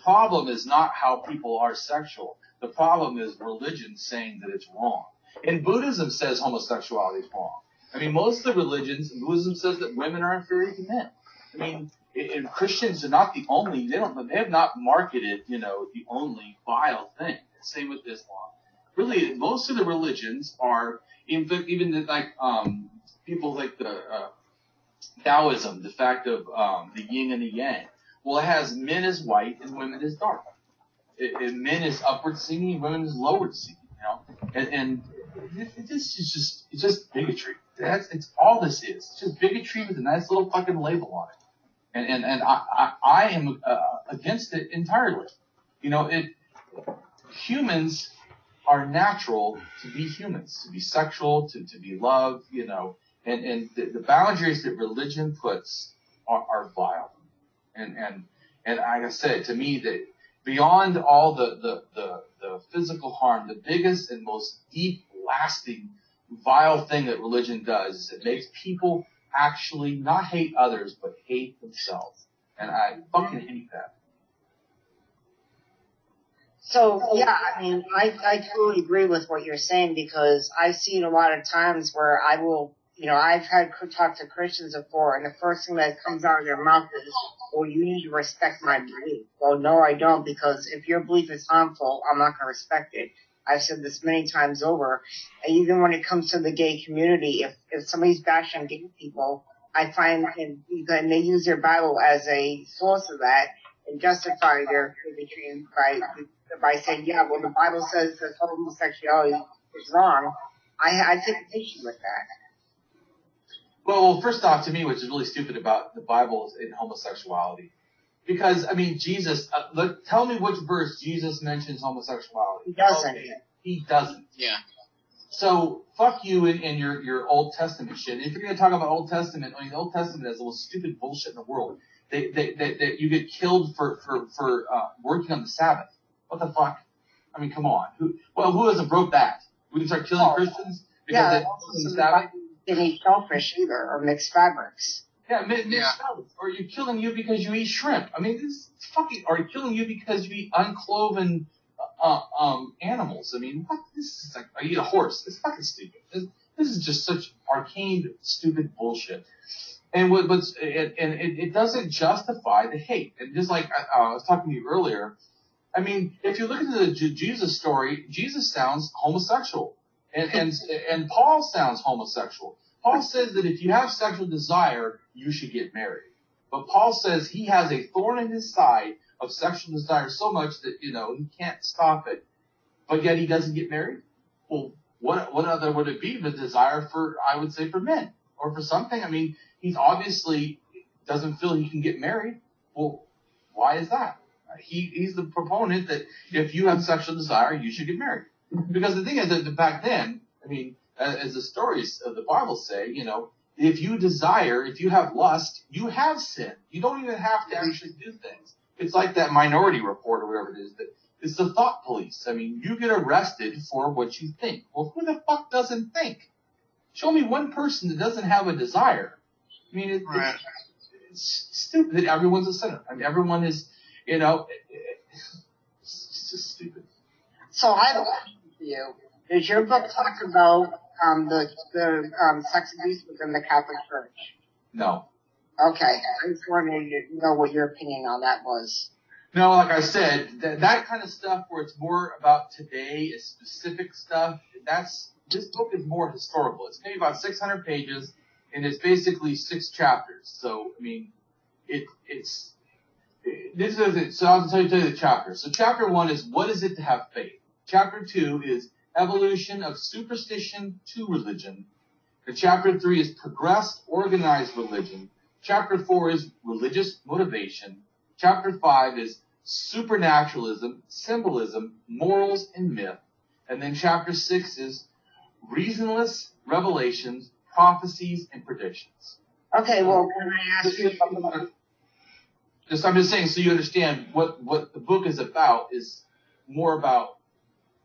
problem is not how people are sexual. The problem is religion saying that it's wrong. And Buddhism says homosexuality is wrong. I mean, most of the religions, Buddhism says that women are inferior to men. I mean, and Christians are not the only, they have not marketed, you know, the only vile thing. Same with Islam. Really, most of the religions are, even like, people like the, Taoism, the fact of, the yin and the yang. Well, it has men as white and women as dark. Men is upward seeking, women is lower seeking, you know, and it's just bigotry. It's all this is. It's just bigotry with a nice little fucking label on it. And I am against it entirely. You know, humans are natural to be humans, to be sexual, to be loved, you know, and the boundaries that religion puts are vile. And like I said, to me, that beyond all the physical harm, the biggest and most deep, lasting, vile thing that religion does is it makes people actually not hate others, but hate themselves. And I fucking hate that. So, yeah, I mean, I totally agree with what you're saying, because I've seen a lot of times where I will, you know, I've had talked to Christians before, and the first thing that comes out of their mouth is, well, you need to respect my belief. Well, no, I don't, because if your belief is harmful, I'm not going to respect it. I've said this many times over. And even when it comes to the gay community, if somebody's bashing gay people, I find, and they use their Bible as a source of that and justify their bigotry by saying, yeah, well, the Bible says that homosexuality is wrong. I take an issue with that. Well, first off, to me, what's really stupid about the Bible is in homosexuality. Because, I mean, Jesus, tell me which verse Jesus mentions homosexuality. He doesn't. Okay. He doesn't. Yeah. So, fuck you and your Old Testament shit. If you're going to talk about Old Testament, I mean, the Old Testament is the most stupid bullshit in the world. That you get killed for working on the Sabbath. What the fuck? I mean, come on. Who hasn't broke that? We can start killing Christians because they work on the Sabbath? They eat shellfish either, or mixed fabrics. Yeah, mixed fabrics. Or you're killing you because you eat shrimp. I mean, this is fucking. Or you're killing you because you eat uncloven animals. I mean, what? This is like, I eat a horse. It's fucking stupid. This is just such arcane, stupid bullshit. And it doesn't justify the hate. And just like I was talking to you earlier, I mean, if you look at the Jesus story, Jesus sounds homosexual. And Paul sounds homosexual. Paul says that if you have sexual desire, you should get married. But Paul says he has a thorn in his side of sexual desire so much that, you know, he can't stop it. But yet he doesn't get married? Well, what other would it be but desire for, I would say, for men? Or for something? I mean, he obviously doesn't feel he can get married. Well, why is that? He's the proponent that if you have sexual desire, you should get married. Because the thing is that back then, I mean, as the stories of the Bible say, you know, if you desire, if you have lust, you have sin. You don't even have to actually do things. It's like that Minority Report or whatever it is. That it's the thought police. I mean, you get arrested for what you think. Well, who the fuck doesn't think? Show me one person that doesn't have a desire. I mean, it's stupid that everyone's a sinner. I mean, everyone is, you know, it's just stupid. So I have a question for you. Does your book talk about the sex abuse within the Catholic Church? No. Okay. I just wanted to know what your opinion on that was. No, like I said, that kind of stuff where it's more about today, is specific stuff, this book is more historical. It's maybe about 600 pages, and it's basically 6 chapters. So, I mean, so I'll tell you the chapters. So chapter 1 is, what is it to have faith? Chapter 2 is evolution of superstition to religion. And chapter 3 is progressed, organized religion. Chapter 4 is religious motivation. Chapter 5 is supernaturalism, symbolism, morals, and myth. And then chapter 6 is reasonless revelations, prophecies, and predictions. Okay, well, can I ask you about I'm just saying, so you understand what the book is about is more about,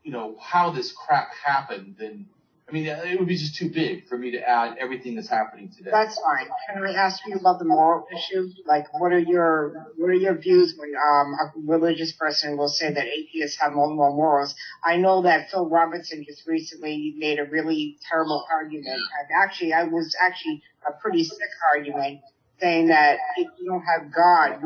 you know, how this crap happened than, I mean, it would be just too big for me to add everything that's happening today. That's fine. Can I ask you about the moral issue? Like, what are your views when a religious person will say that atheists have no morals? I know that Phil Robertson just recently made a really terrible argument. And I was a pretty sick argument, saying that if you don't have God,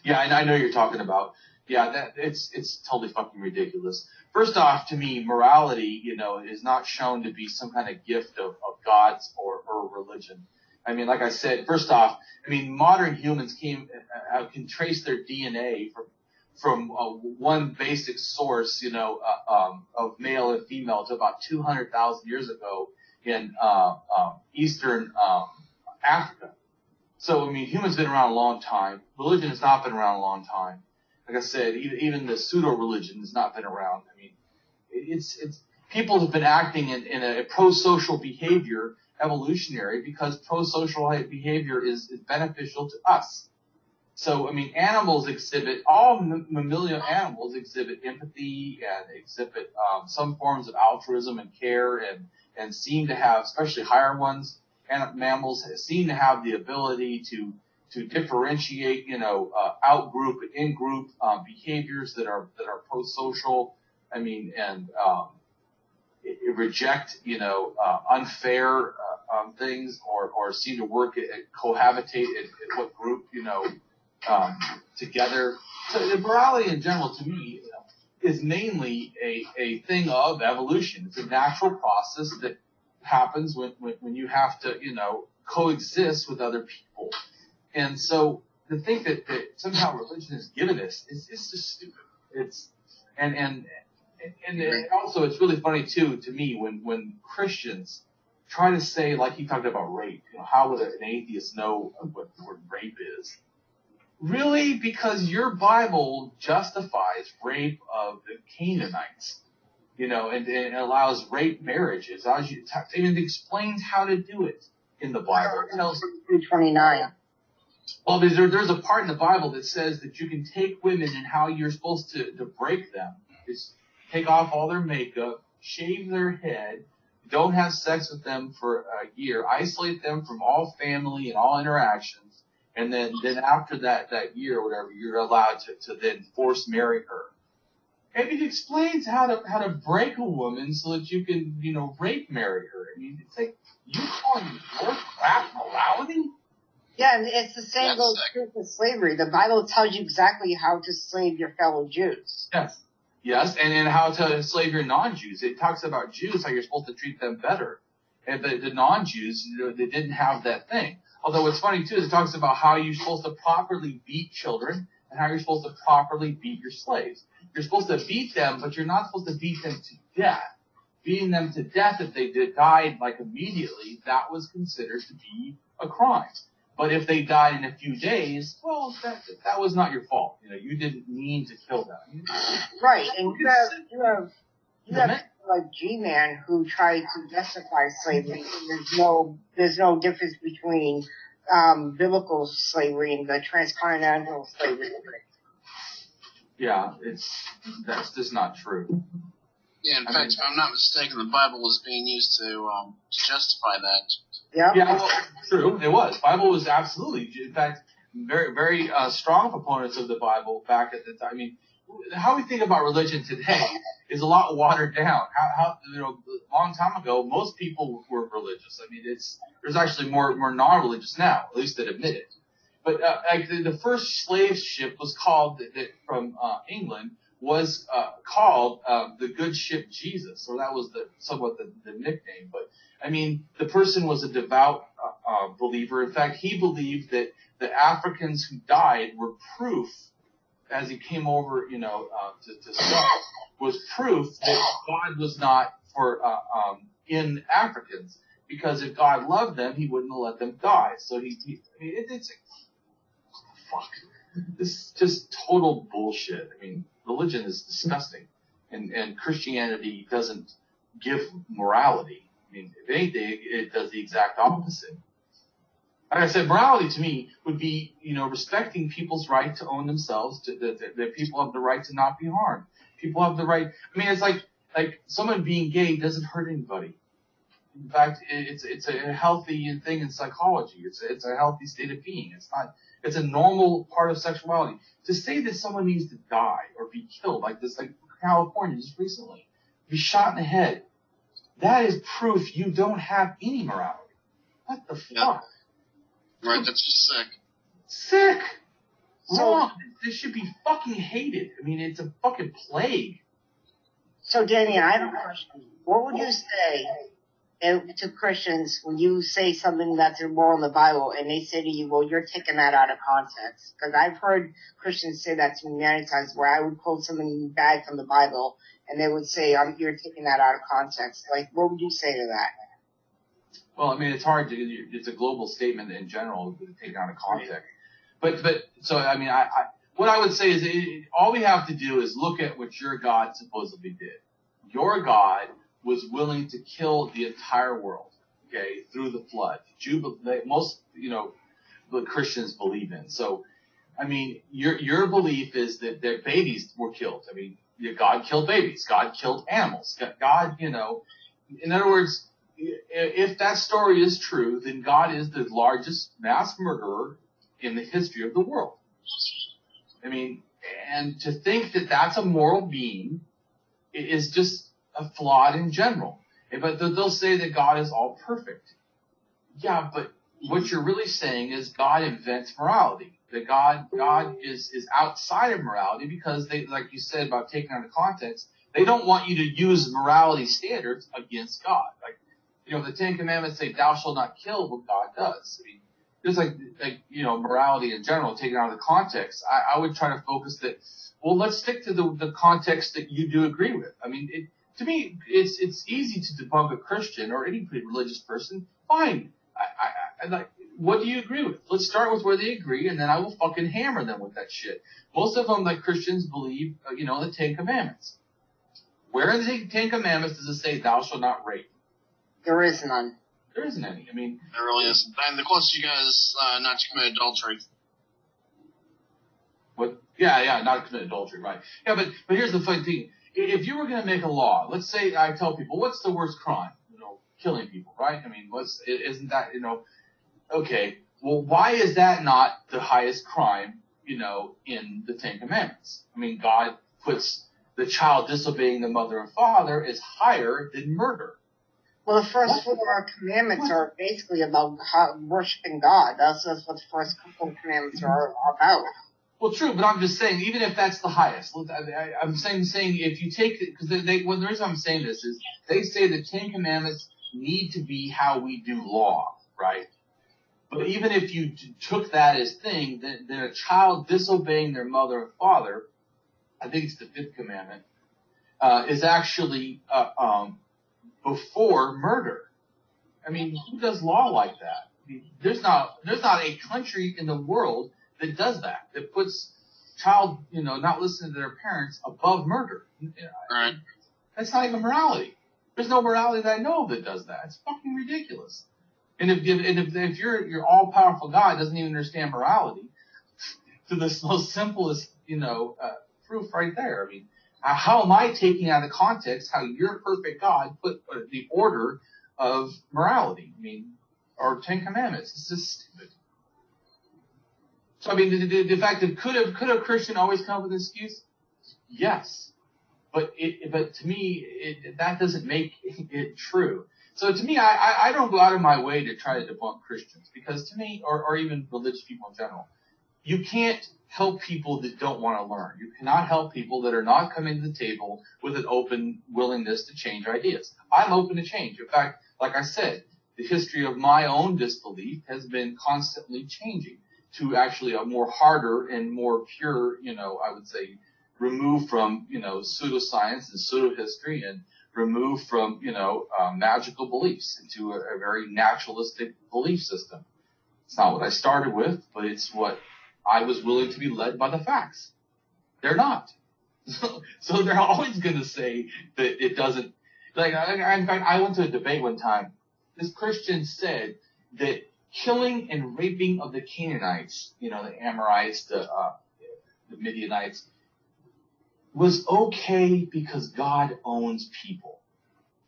I know you're talking about. Yeah, it's totally fucking ridiculous. First off, to me, morality, you know, is not shown to be some kind of gift of God's or religion. I mean, like I said, first off, I mean, modern humans can trace their DNA from one basic source, you know, of male and female to about 200,000 years ago in Eastern Africa. So, I mean, humans have been around a long time. Religion has not been around a long time. Like I said, even the pseudo-religion has not been around. I mean, it's people have been acting in a pro-social behavior evolutionary because pro-social behavior is beneficial to us. So, I mean, all mammalian animals exhibit empathy and exhibit some forms of altruism and care and seem to have, especially higher ones, mammals seem to have the ability to differentiate, you know, out-group and in-group behaviors that are pro-social. I mean, and reject, you know, unfair things or seem to work cohabitate at what group, you know, together. So the morality in general, to me, you know, is mainly a thing of evolution. It's a natural process that happens when you have to, you know, coexist with other people. And so to think that somehow religion has given us is just stupid. It's and also it's really funny too to me when Christians try to say, like he talked about rape. You know, how would an atheist know what the word rape is? Really, because your Bible justifies rape of the Canaanites, you know, and allows rape marriages. Even explains how to do it in the Bible. It tells 229. Well, there's a part in the Bible that says that you can take women and how you're supposed to break them. Is take off all their makeup, shave their head, don't have sex with them for a year, isolate them from all family and all interactions, and then after that year or whatever, you're allowed to then force marry her. And it explains how to break a woman so that you can, you know, rape marry her. I mean, it's like, you calling your crap morality? Yeah, and it's the same goes with slavery. The Bible tells you exactly how to slave your fellow Jews. Yes, and how to enslave your non-Jews. It talks about Jews, how you're supposed to treat them better. And the non-Jews, you know, they didn't have that thing. Although what's funny, too, is it talks about how you're supposed to properly beat children and how you're supposed to properly beat your slaves. You're supposed to beat them, but you're not supposed to beat them to death. Beating them to death, if they died, like, immediately, that was considered to be a crime. But if they died in a few days, well, that was not your fault. You know, you didn't mean to kill them. Right, and you have people like G-Man who tried to justify slavery. There's no difference between biblical slavery and the transcontinental slavery. Yeah, that's just not true. Yeah, in fact, if I'm not mistaken, the Bible was being used to justify that. Yeah, well, true, it was. Bible was absolutely, in fact, very, very strong proponents of the Bible back at the time. I mean, how we think about religion today is a lot watered down. How a long time ago, most people were religious. I mean, there's actually more non-religious now, at least that admit it. But the first slave ship was called from England was called the good ship Jesus, so that was somewhat the nickname. But I mean, the person was a devout believer. In fact, he believed that the Africans who died were proof, as he came over, to stuff, was proof that God was not in Africans, because if God loved them, He wouldn't have let them die. So fuck. This is just total bullshit. I mean, religion is disgusting, and Christianity doesn't give morality. I mean, if anything, it does the exact opposite. Like I said, morality to me would be, respecting people's right to own themselves, that people have the right to not be harmed. People have the right. I mean, it's like someone being gay doesn't hurt anybody. In fact, it's a healthy thing in psychology. It's a healthy state of being. It's a normal part of sexuality. To say that someone needs to die or be killed like this, like California just recently, be shot in the head, that is proof you don't have any morality. What the fuck? Right, that's just sick. Sick! Wrong. This should be fucking hated. I mean, it's a fucking plague. So, Damien, I have a question. What would you say to Christians when you say something that's immoral in the Bible and they say to you, well, you're taking that out of context? Because I've heard Christians say that to me many times, where I would quote something bad from the Bible and they would say, you're taking that out of context. Like, what would you say to that? Well, I mean, it's a global statement in general, taken out of context. But so, I mean, what I would say is all we have to do is look at what your God supposedly did. Your God was willing to kill the entire world, okay, through the flood. Most, the Christians believe in. So, I mean, your belief is that babies were killed. I mean, God killed babies. God killed animals. God, in other words, if that story is true, then God is the largest mass murderer in the history of the world. I mean, and to think that that's a moral being is just flawed in general. But they'll say that God is all perfect. Yeah, but what you're really saying is God invents morality. That God is outside of morality because they, like you said about taking out of context, they don't want you to use morality standards against God. Like, the Ten Commandments say thou shalt not kill, what God does. I mean, just like morality in general, taken out of the context, I would try to focus that, well, let's stick to the context that you do agree with. I mean, to me, it's easy to debunk a Christian or any religious person. Fine. I like, what do you agree with? Let's start with where they agree, and then I will fucking hammer them with that shit. Most of them, like Christians, believe, the Ten Commandments. Where in the Ten Commandments does it say thou shalt not rape? There is none. There isn't any. I mean, there really isn't. And the closest you got is not to commit adultery. What? Yeah, not to commit adultery, right? Yeah, but here's the funny thing. If you were going to make a law, let's say I tell people, what's the worst crime? Killing people, right? I mean, isn't that, okay, well, why is that not the highest crime, in the Ten Commandments? I mean, God puts the child disobeying the mother and father is higher than murder. Well, the first four commandments are basically about worshiping God. That's what the first couple of commandments are about. Well, true, but I'm just saying, even if that's the highest, I'm saying if you take it, because the reason I'm saying this is they say the Ten Commandments need to be how we do law, right? But even if you took that as thing, then a child disobeying their mother and father, I think it's the fifth commandment, is actually before murder. I mean, who does law like that? there's not a country in the world that does that puts child, not listening to their parents above murder. Right. That's not even morality. There's no morality that I know of that does that. It's fucking ridiculous. And if your all-powerful God doesn't even understand morality, to the most simplest, proof right there. I mean, how am I taking out of context how your perfect God put the order of morality? I mean, or Ten Commandments. It's just stupid. So I mean, the fact that could a Christian always come up with an excuse? Yes, but to me that doesn't make it true. So to me, I don't go out of my way to try to debunk Christians, because to me, or even religious people in general, you can't help people that don't want to learn. You cannot help people that are not coming to the table with an open willingness to change ideas. I'm open to change. In fact, like I said, the history of my own disbelief has been constantly changing to actually a more harder and more pure, I would say, removed from, pseudoscience and pseudo-history, and removed from, magical beliefs into a very naturalistic belief system. It's not what I started with, but it's what I was willing to be led by the facts. They're not. So they're always going to say that it doesn't. Like, in fact, I went to a debate one time. This Christian said that killing and raping of the Canaanites, the Amorites, the Midianites, was okay because God owns people.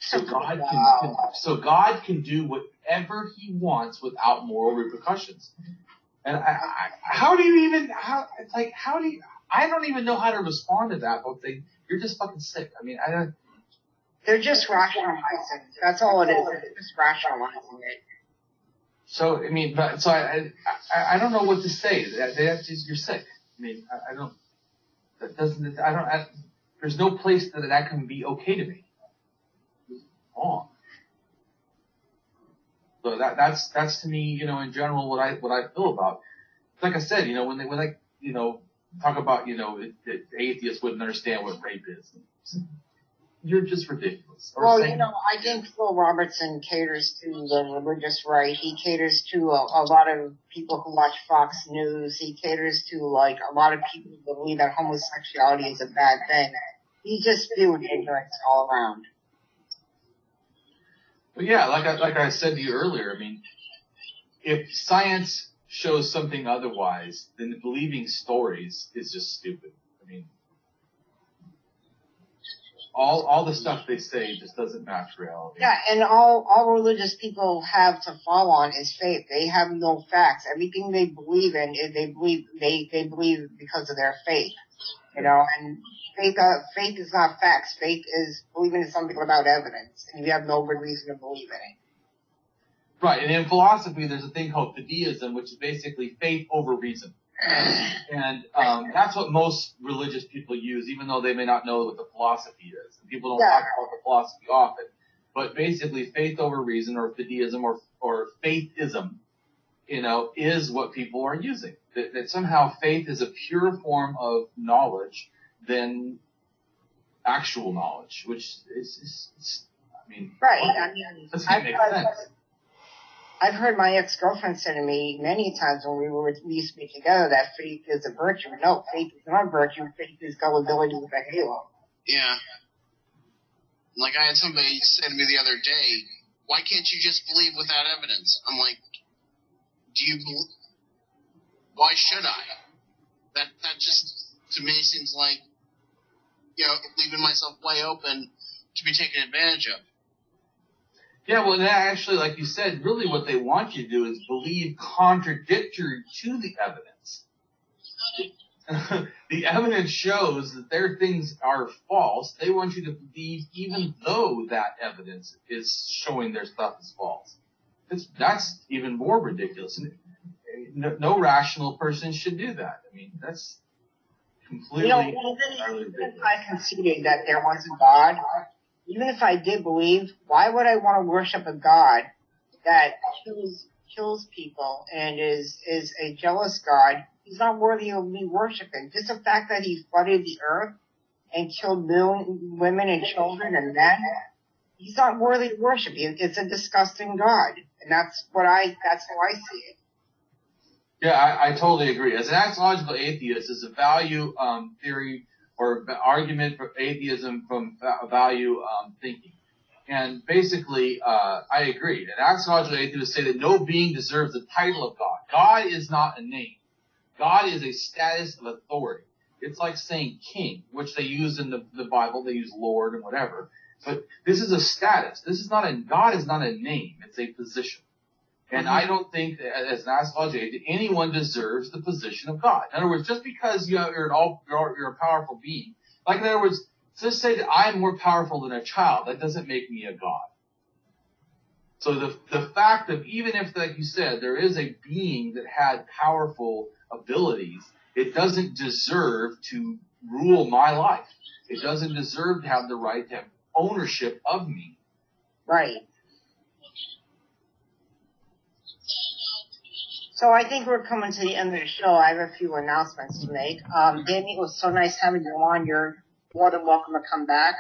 So God can do whatever He wants without moral repercussions. And I don't even know how to respond to that. But you're just fucking sick. I mean, They're just rationalizing. That's all it is. They're just rationalizing it. So I mean, I don't know what to say. You're sick. I mean, I don't. That doesn't. I don't. There's no place that can be okay to me. It's wrong. So that's to me, in general, what I feel about. Like I said, when they talk about, that atheists wouldn't understand what rape is. You're just ridiculous. Well, I think Phil Robertson caters to the religious right. He caters to a lot of people who watch Fox News. He caters to, like, a lot of people who believe that homosexuality is a bad thing. He just spewed ignorance all around. Well, yeah, like I said to you earlier, I mean, if science shows something otherwise, then believing stories is just stupid. I mean, all the stuff they say just doesn't match reality. Yeah, and all religious people have to fall on is faith. They have no facts. Everything they believe in, they believe because of their faith. And faith is not facts. Faith is believing in something without evidence, and you have no good reason to believe in it. Right, and in philosophy, there's a thing called fideism, which is basically faith over reason. And that's what most religious people use, even though they may not know what the philosophy is. And people don't talk about the philosophy often. But basically, faith over reason, or fideism, or faithism, is what people are using. That somehow faith is a pure form of knowledge than actual knowledge, which is I mean, right. I mean, doesn't make sense. I've heard my ex-girlfriend say to me many times when we used to be together that faith is a virtue. No, faith is not a virtue. Faith is gullibility with a halo. Yeah. Like I had somebody say to me the other day, why can't you just believe without evidence? I'm like, why should I? That just, to me, seems like, leaving myself way open to be taken advantage of. Yeah, well, actually, like you said, really what they want you to do is believe contradictory to the evidence. The evidence shows that their things are false. They want you to believe even though that evidence is showing their stuff is false. That's even more ridiculous. No rational person should do that. I mean, that's completely even if I conceded that there was a God, even if I did believe, why would I want to worship a God that kills people and is a jealous God? He's not worthy of me worshiping. Just the fact that he flooded the earth and killed women and children and men, he's not worthy to worship. It's a disgusting God. And that's how I see it. Yeah, I totally agree. As an axiological atheist, it's a value theory or argument for atheism from value thinking. And basically, I agree. And axiological atheists say that no being deserves the title of God. God is not a name. God is a status of authority. It's like saying king, which they use in the Bible. They use Lord and whatever. But this is a status. God is not a name. It's a position. And I don't think, as an axiological atheist, anyone deserves the position of God. In other words, just because you're a powerful being, like in other words, just say that I'm more powerful than a child, that doesn't make me a God. So the fact of, even if, like you said, there is a being that had powerful abilities, it doesn't deserve to rule my life. It doesn't deserve to have the right to have ownership of me. Right. So I think we're coming to the end of the show. I have a few announcements to make. Damien, it was so nice having you on. You're more than welcome to come back.